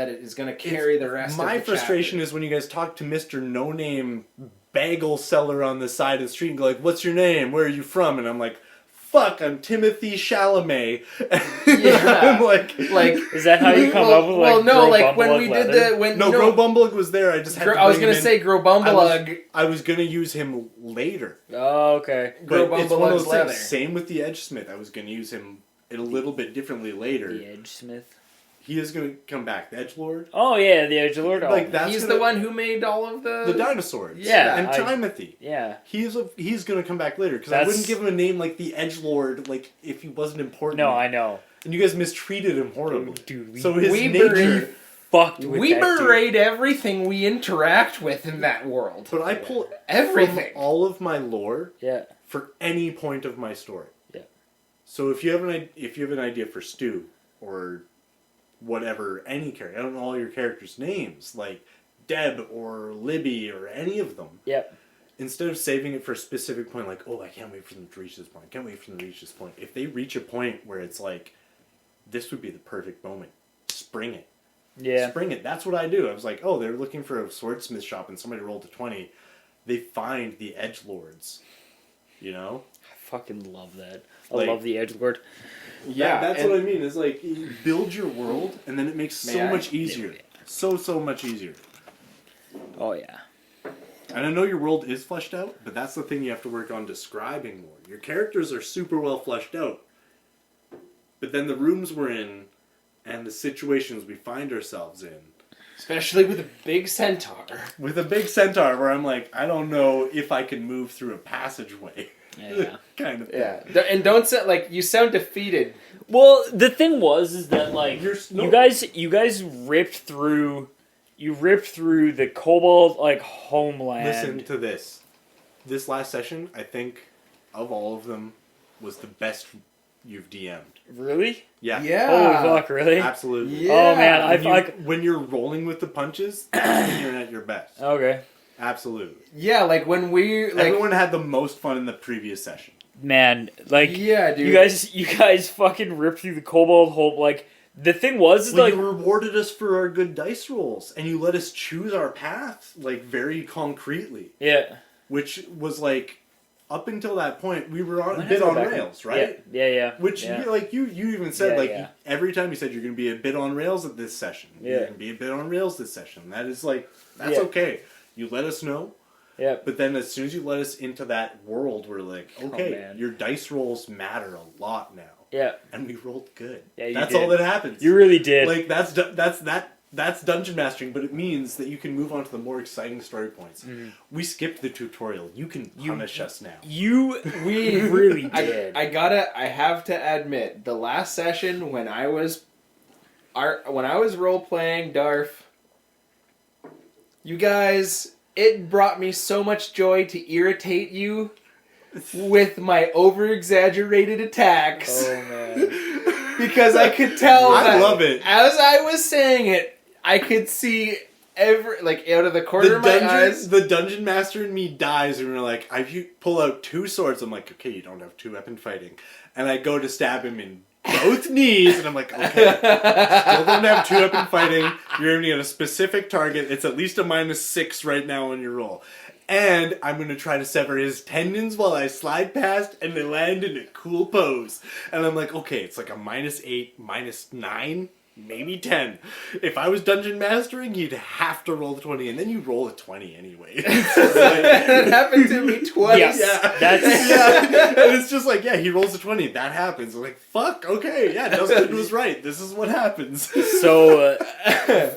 it is going to carry the rest. My of the frustration chapter. is when you guys talk to Mr. No Name bagel seller on the side of the street and go like, "What's your name? Where are you from?" And I'm like, "Fuck, I'm Timothy Chalamet." I'm like, is that how you come up with, like, well, no, Grow like when Bumblug we leather? did the when no, Grow Bumblug was there. I just had to I was bring him gonna in. say Grow Bumblug. I was gonna use him later. Oh, okay. But Grow it's one of those Bumblug's leather. things. Same with the Edge Smith. I was gonna use him a little bit differently later. The Edge Smith. He is gonna come back. The Edgelord. Oh yeah, the Edgelord. Oh, Like that's He's gonna- the one who made all of the dinosaurs. Yeah, and I- Timothy. Yeah. He's gonna come back later because I That's- wouldn't give him a name like the Edgelord, like if he wasn't important. No, I know. And you guys mistreated him horribly. Dude, so his we nature. berate- Fucked with we that dude. berate everything we interact with in that world. But I pull Everything. from all of my lore Yeah. for any point of my story. Yeah. So if you have an idea for Stu or whatever, any character, I don't know all your characters' names, like Deb or Libby or any of them. Yep. Instead of saving it for a specific point, like, oh, I can't wait for them to reach this point. I can't wait for them to reach this point. If they reach a point where it's like, this would be the perfect moment, spring it. Yeah. Spring it. That's what I do. I was like, oh, they're looking for a swordsmith shop and somebody rolled a 20. They find the edgelords. You know? I fucking love that. I Like- love the Edgelord. Yeah, That's and- what I mean. Is like, you build your world and then it makes so much easier. So much easier. Oh yeah. And I know your world is fleshed out, but that's the thing you have to work on describing more. Your characters are super well fleshed out. But then the rooms we're in and the situations we find ourselves in. Especially with a big centaur. With a big centaur where I'm like, I don't know if I can move through a passageway. Yeah. Kind of thing. Yeah, and don't sound like you sound defeated. Well, the thing is that like no. you guys ripped through the Kobold like homeland. Listen to this. This last session, I think, of all of them, was the best you've DM'd. Really? Yeah. Holy fuck! Really? Absolutely. Yeah. Oh man, When you're rolling with the punches, that's when you're at your best. Okay. Absolutely. Yeah, like when we like Everyone had the most fun in the previous session. Man, like yeah, dude. you guys fucking ripped through the Kobold home. Like the thing was, is Well, like you rewarded us for our good dice rolls, and you let us choose our path, like, very concretely. yeah. Which was, like, up until that point, we were When a I bit go on back rails, and- right? Yeah. Which, yeah. you even said, Yeah, like, yeah. every time you said you're going to be a bit on rails at this session. You're Yeah. going to be a bit on rails this session. That is, like, that's Yeah. okay. You let us know. Yeah. But then as soon as you let us into that world, we're like, okay, man. your dice rolls matter a lot now. Yeah. And we rolled good. Yeah, you That's did. all that happens. You really did. Like, that's dungeon mastering, but it means that you can move on to the more exciting story points. We skipped the tutorial. You can punish us now. We really did. I have to admit, the last session when I was role playing Darf, you guys, it brought me so much joy to irritate you with my over-exaggerated attacks. Oh man. Because I could tell I that love it. as I was saying it, I could see out of the corner of my eyes. The dungeon master in me dies, and we're like, I pull out 2 swords. I'm like, okay, you don't have 2-weapon fighting, and I go to stab him in both knees, and I'm like, okay, still don't have 2-weapon fighting. You're aiming at a specific target. It's at least a -6 right now on your roll. And I'm going to try to sever his tendons while I slide past, and they land in a cool pose. And I'm like, okay, it's like a -8, -9, maybe 10. If I was dungeon mastering, you'd have to roll the 20, and then you roll a 20 anyway. That happened to me twice. Yes, And it's just like, yeah, he rolls a 20, that happens. I'm like, fuck, okay, yeah, Dustin was right. This is what happens. So,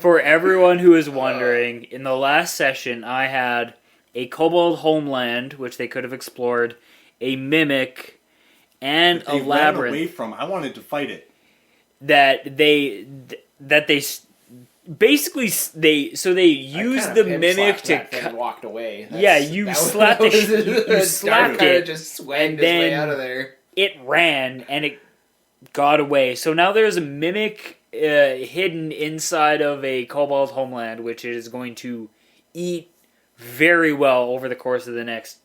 for everyone who is wondering, in the last session, I had a kobold homeland, which they could have explored, a mimic, and a labyrinth. Away from. I wanted to fight it. That they basically they used the mimic to walked away. You slapped it, just swagged his way out of there. It ran and it got away. So now there's a mimic hidden inside of a kobold homeland, which is going to eat very well over the course of the next.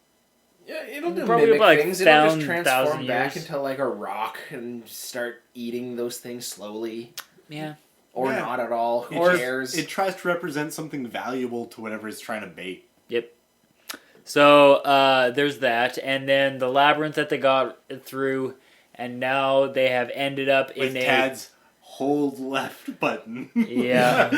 Yeah, it'll do probably mimic like things. It'll just 1,000 transform back years. into like a rock and start eating those things slowly. Yeah. Or not at all. Who cares? It tries to represent something valuable to whatever it's trying to bait. Yep. So there's that, and then the labyrinth that they got through, and now they have ended up with in Tad's hold left button. Yeah.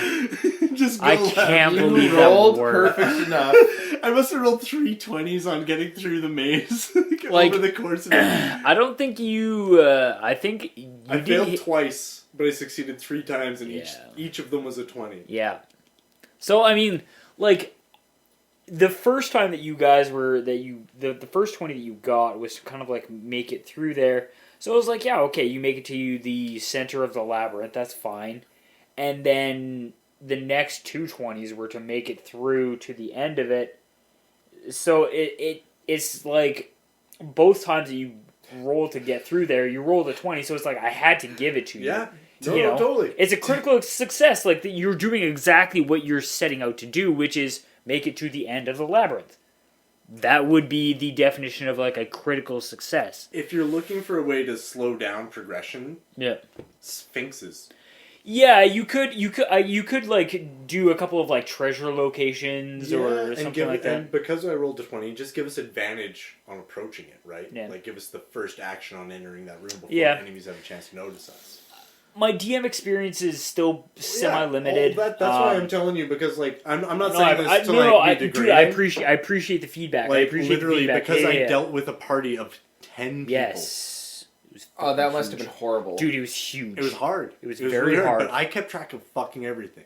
Just go I left. can't You believe rolled that worked. perfect enough. I must have rolled 3 20s on getting through the maze Like, over the course of it. I don't think you. I think you I did failed hit- twice, but I succeeded 3 times, and Yeah. each of them was a 20. Yeah. So I mean, like, the first time that you guys were the first 20 that you got was to kind of like make it through there. So I was like, yeah, okay, you make it to the center of the labyrinth, that's fine. And then the next 2 20s were to make it through to the end of it. So it's like both times that you roll to get through there, you rolled a 20, so it's like I had to give it to you. Yeah. No, You know? totally. It's a critical success, like that you're doing exactly what you're setting out to do, which is make it to the end of the labyrinth. That would be the definition of like a critical success. If you're looking for a way to slow down progression, Yeah. sphinxes. Yeah, you could like do a couple of like treasure locations or something like that. And because I rolled a 20, just give us advantage on approaching it, right? Yeah. Like, give us the first action on entering that room before enemies have a chance to notice us. My DM experience is still semi-limited. That's why I'm telling you, because like I'm not No, saying this to like be dude, degrading. I appreciate the feedback. Like, I appreciate literally the feedback. because Yeah, I yeah. dealt with a party of 10 people. Yes. It was Oh, that fucking must have huge. been horrible. Dude, it was huge. It was hard. It was very very hard. But I kept track of fucking everything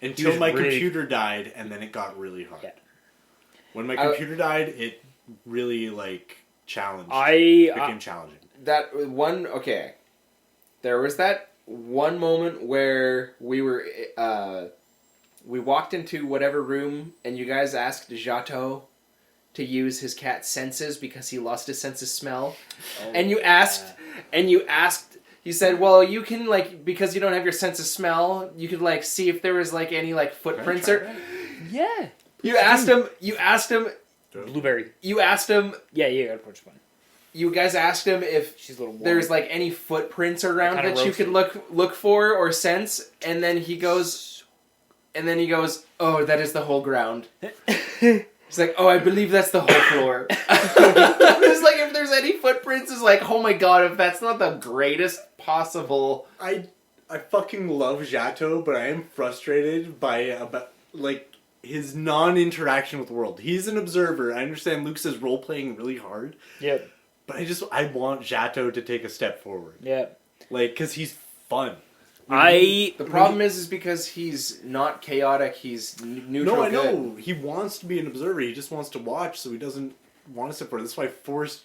until was my really- computer died, and then it got really hard. Yeah. When my computer died, it really like challenged. became challenging. That one, okay. There was that one moment where we were, we walked into whatever room, and you guys asked Jato to use his cat's senses because he lost his sense of smell. And you asked, you said, well, you can, like, because you don't have your sense of smell, you could, like, see if there was, like, any, like, footprints or... Yeah. You asked him, Blueberry. you asked him, Yeah, you got a punch one. you guys asked him if She's a little warm. there's like any footprints around kinda that you could look for or sense, and then he goes, oh, that is the whole ground. He's like, oh, I believe that's the whole floor. It's like, if there's any footprints, it's like, oh my god, if that's not the greatest possible. I fucking love Jato, but I am frustrated by like his non-interaction with the world. He's an observer. I understand Luke says role playing really hard. Yep. But I want Jato to take a step forward. Yep. Like, because he's fun. The problem is because he's not chaotic, he's neutral. No, I good. know. He wants to be an observer. He just wants to watch, so he doesn't want to support. That's why I forced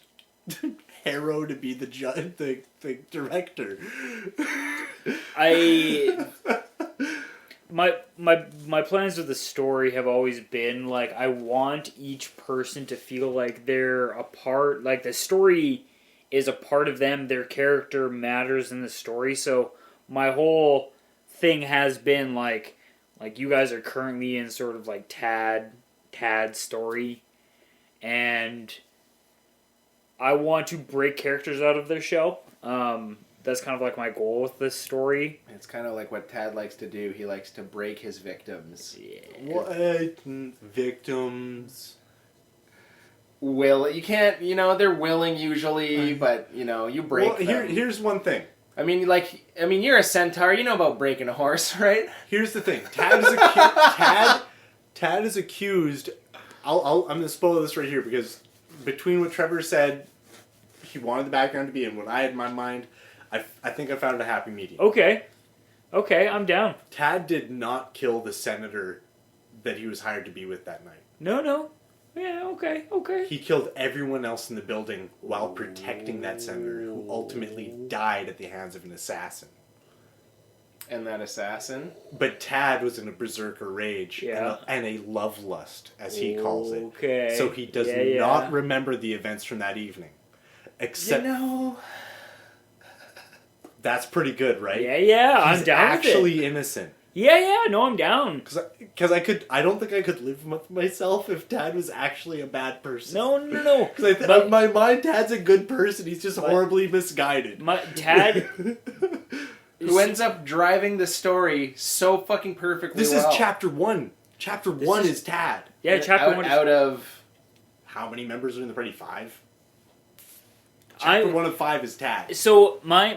Harrow to be the director. My plans with the story have always been like I want each person to feel like they're a part, like the story is a part of them, their character matters in the story. So my whole thing has been like Like, you guys are currently in sort of like Tad's story, and I want to break characters out of their shell. That's kind of like my goal with this story. It's kind of like what Tad likes to do. He likes to break his victims. Yeah. What? Victims. You can't, they're willing usually, but, you break them. Here's one thing. I mean, you're a centaur. You know about breaking a horse, right? Here's the thing. Tad is accused. I'm going to spoil this right here because between what Trevor said, he wanted the background to be, and what I had in my mind, I think I found a happy medium. Okay, I'm down. Tad did not kill the senator that he was hired to be with that night. No. Yeah, okay. He killed everyone else in the building while protecting that senator, who ultimately died at the hands of an assassin. And that assassin? But Tad was in a berserker rage and a love lust, as he calls it. Okay. So he does not remember the events from that evening. Except, that's pretty good, right? Yeah, I'm down with it. He's actually innocent. Yeah, no, I'm down. Because I don't think I could live with myself if Tad was actually a bad person. No. Because in my mind, Tad's a good person. He's just horribly misguided. Tad... Who ends up driving the story so fucking perfectly This is chapter 1. Chapter 1 is Tad. Yeah, chapter 1 is... Out of... How many members are in the party? 5? Chapter 1 of 5 is Tad. So my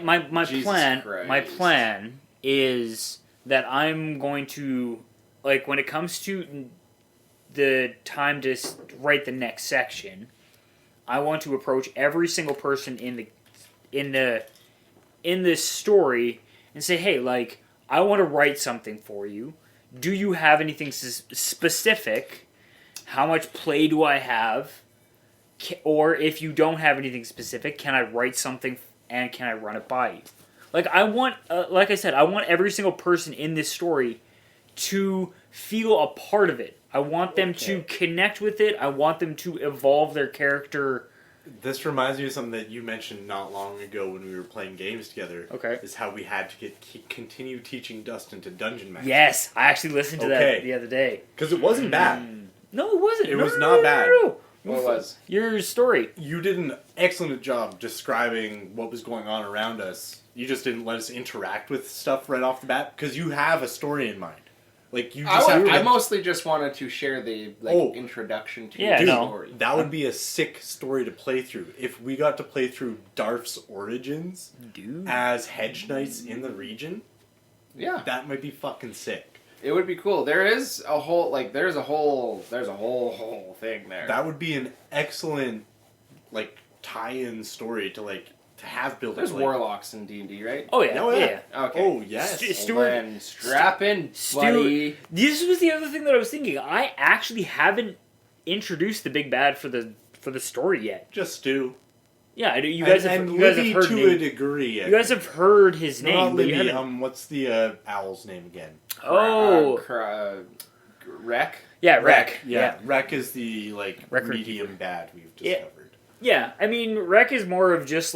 plan is that I'm going to, like, when it comes to the time to write the next section, I want to approach every single person in this story and say, hey, like, I want to write something for you. Do you have anything specific? How much play do I have? Or if you don't have anything specific, can I write something and can I run it by you? Like, I want, like I said, I want every single person in this story to feel a part of it. I want them to connect with it. I want them to evolve their character. This reminds me of something that you mentioned not long ago when we were playing games together. Okay. Is how we had to continue teaching Dustin to Dungeon Master. Yes, I actually listened to that the other day. Because it wasn't bad. No, it wasn't. It was not bad. No. What was? Your story. You did an excellent job describing what was going on around us. You just didn't let us interact with stuff right off the bat because you have a story in mind. Like you just I mostly just wanted to share the introduction to the story. That would be a sick story to play through. If we got to play through Darf's origins as hedge knights in the region, that might be fucking sick. It would be cool. There's a whole thing there. That would be an excellent tie-in story to have built. There's warlocks in D&D, right? Oh yeah. Okay. Oh yes. Stuart, strap in, buddy. This was the other thing that I was thinking. I actually haven't introduced the big bad for the story yet. Just Stu. Yeah, you guys have heard to a degree. You guys have heard his name. Not Libby. What's the owl's name again? Wreck. Yeah, Wreck. Yeah, Wreck is the medium bad we've discovered. Yeah, I mean, Wreck is more of just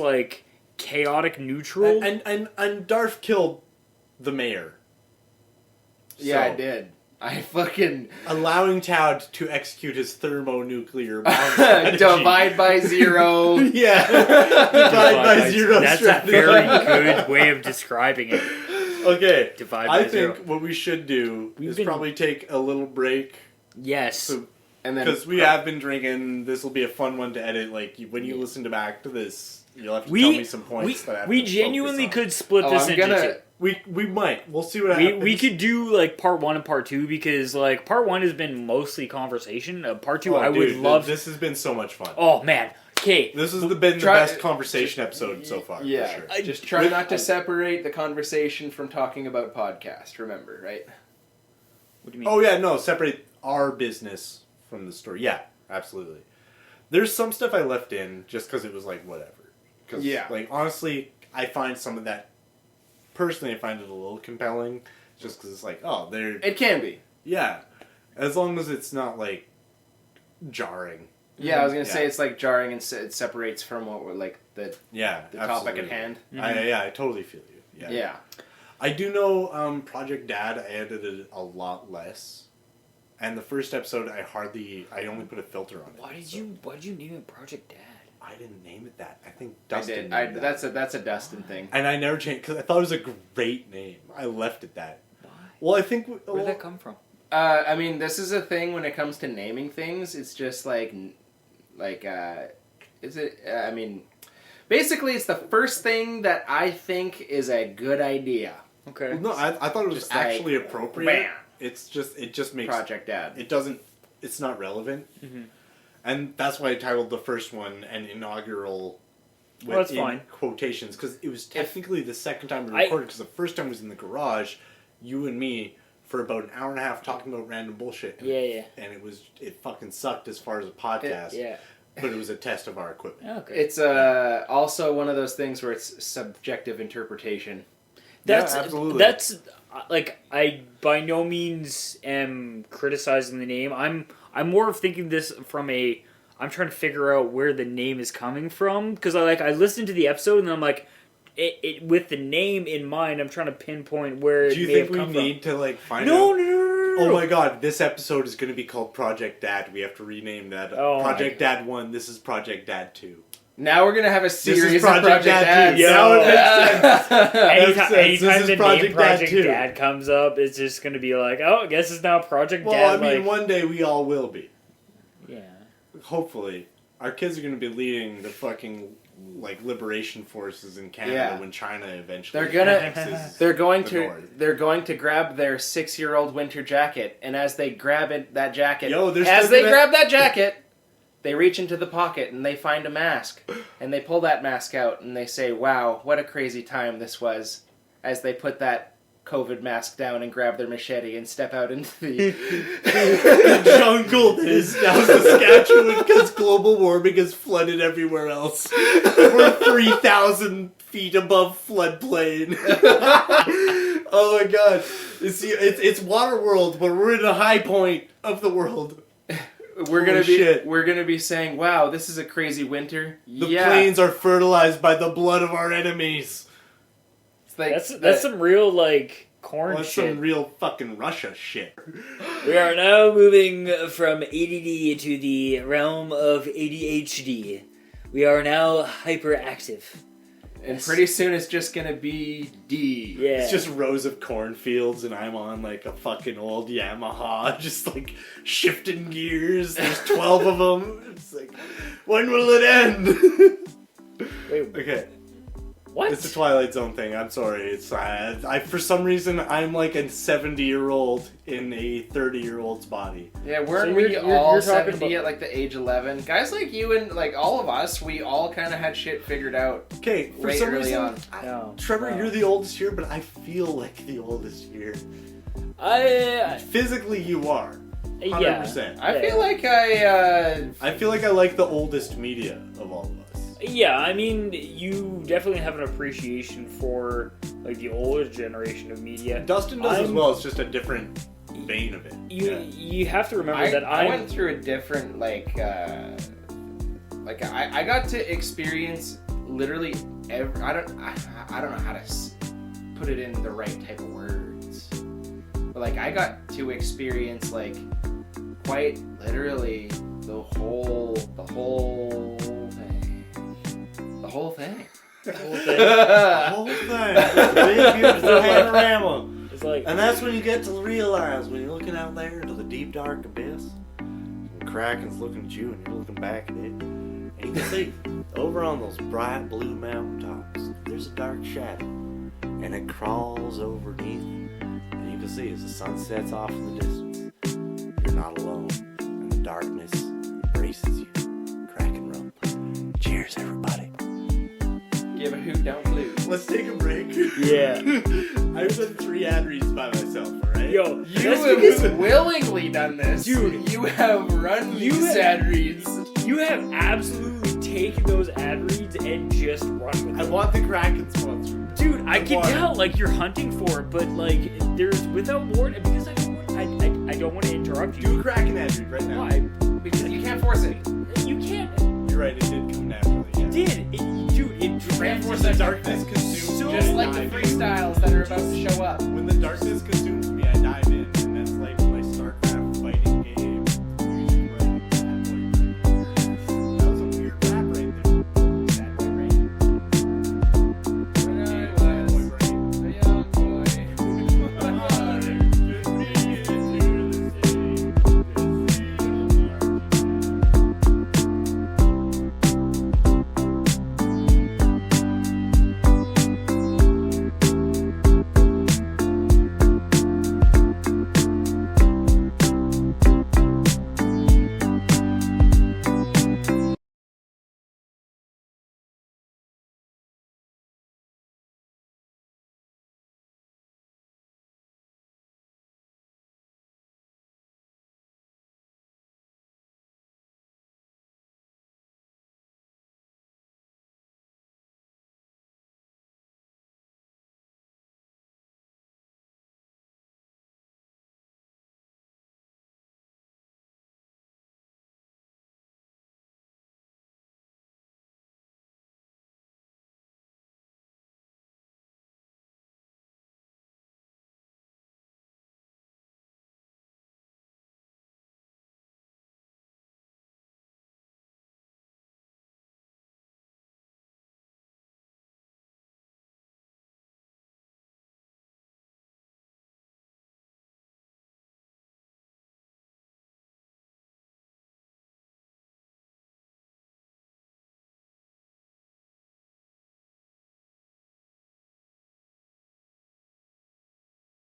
chaotic neutral. And Darth killed the mayor. Yeah, I did. I fucking... Allowing Tad to execute his thermonuclear bomb strategy. Divide by 0. Yeah. Divide by 0 That's strategy. a very good way of describing it. Okay. Divide by 0. I think what we should do is probably take a little break. Yes. Because we have been drinking. This will be a fun one to edit. When you listen back to this, you'll have to tell me some points that I have we to genuinely could split this into two. We might. We'll see what happens. We could do part 1 and part 2 because part 1 has been mostly conversation. Part 2, I would love. This has been so much fun. Oh man, okay. This has been the best conversation episode so far. Yeah, for sure. Just try not to separate the conversation from talking about podcast. Remember, right? What do you mean? Oh yeah, no. Separate our business from the story. Yeah, absolutely. There's some stuff I left in just because it was whatever. Cause, honestly, I find some of that. Personally, I find it a little compelling, just because it's they're... It can be. Yeah. As long as it's not, jarring. Yeah, I was going to say it's, jarring and it separates from what we're, the topic at hand. Mm-hmm. I totally feel you. Yeah. I do know Project Dad, I edited a lot less. And the first episode, I only put a filter on it. Why did you name it Project Dad? I didn't name it that. I think I Dustin did. named that. That's a Dustin thing. And I never changed, because I thought it was a great name. I left it that. Why? Well, I think... Where'd that come from? I mean, this is a thing when it comes to naming things. It's just basically it's the first thing that I think is a good idea. Okay. Well, no, I thought it was Just actually like, appropriate. bam. It just makes... Project Dad. It's not relevant. Mm-hmm. And that's why I titled the first one an inaugural... Well, that's in fine. Quotations, because it was technically the second time we recorded, because the first time was in the garage, you and me, for about an hour and a half talking about random bullshit. Yeah. And it fucking sucked as far as a podcast. Yeah. But it was a test of our equipment. Okay. It's also one of those things where it's subjective interpretation. Absolutely. That's like, I by no means am criticizing the name. I'm more of thinking this from I'm trying to figure out where the name is coming from, because I listened to the episode and I'm like, it with the name in mind, I'm trying to pinpoint where. Do you think we need to find out? No. Oh my god, this episode is going to be called Project Dad. We have to rename that. Oh Project Dad 1. This is Project Dad 2. Now we're gonna have a series of Project Dad 2. Yeah. Now it makes sense. Anytime This the is Project name Dad Project 2. Dad comes up, it's just going to be like, oh, I guess it's now Project Dad. Well, I mean, one day we all will be. Yeah. Hopefully. Our kids are going to be leading the fucking liberation forces in Canada when China eventually annexes they're going the to North. grab their 6-year-old winter jacket, and as they grab that jacket, grab that jacket, they reach into the pocket and they find a mask, and they pull that mask out and they say, "Wow, what a crazy time this was," as they put that COVID mask down and grab their machete and step out into the jungle that is now Saskatchewan, because global warming has flooded everywhere else. We're 3,000 feet above floodplain. Oh my god. It's Waterworld, but we're in a high point of the world. We're gonna be saying, "Wow, this is a crazy winter." The plains are fertilized by the blood of our enemies. That's some real corn That's shit. some real fucking Russia shit. We are now moving from ADD to the realm of ADHD. We are now hyperactive. And pretty soon it's just gonna be D. Yeah. It's just rows of cornfields and I'm on a fucking old Yamaha, just shifting gears. There's 12 of them. It's when will it end? Wait, Okay. what? It's a Twilight Zone thing. I'm sorry. It's for some reason I'm a 70-year-old in a 30-year-old's body. Yeah, weren't So we you're all talking 70 about- at the age 11? Guys like you and all of us, we all kind of had shit figured out. Okay, for Way some early reason, on. Trevor, you're the oldest here, but I feel like the oldest here. I Physically, you are. 100%. I feel like I feel like I like the oldest media of all of us. Yeah, I mean, you definitely have an appreciation for the older generation of media. Dustin does as well. It's just a different vein of it. You have to remember that I went through a different I got to experience literally every. I don't know how to put it in the right type of words, but I got to experience quite literally the whole thing. The whole thing. The whole thing. It's a big, beautiful panorama. It's And that's when you get to realize, when you're looking out there into the deep, dark abyss, and Kraken's looking at you and you're looking back at it, and you can see, over on those bright blue mountaintops, there's a dark shadow, and it crawls overneath, and you can see as the sun sets off in the distance, you're not alone, and the darkness embraces you. Kraken rum. Cheers, everybody. Give a hoot, don't lose. Let's take a break. Yeah. I've done 3 ad reads by myself, alright? Yo, You have willingly done this. Dude, you have run these ad reads. You have absolutely taken those ad reads and just run with I them. want the Kraken sponsor. Dude, I can want tell you're hunting for it, but there's without more because I don't want to interrupt you. Do a Kraken ad read right now. Why? Because you can't force it. You can't. You're right, it did come naturally. Yeah. Dude, Reinforce the that darkness consumes just like the freestyles that are about to show up. When the darkness consumes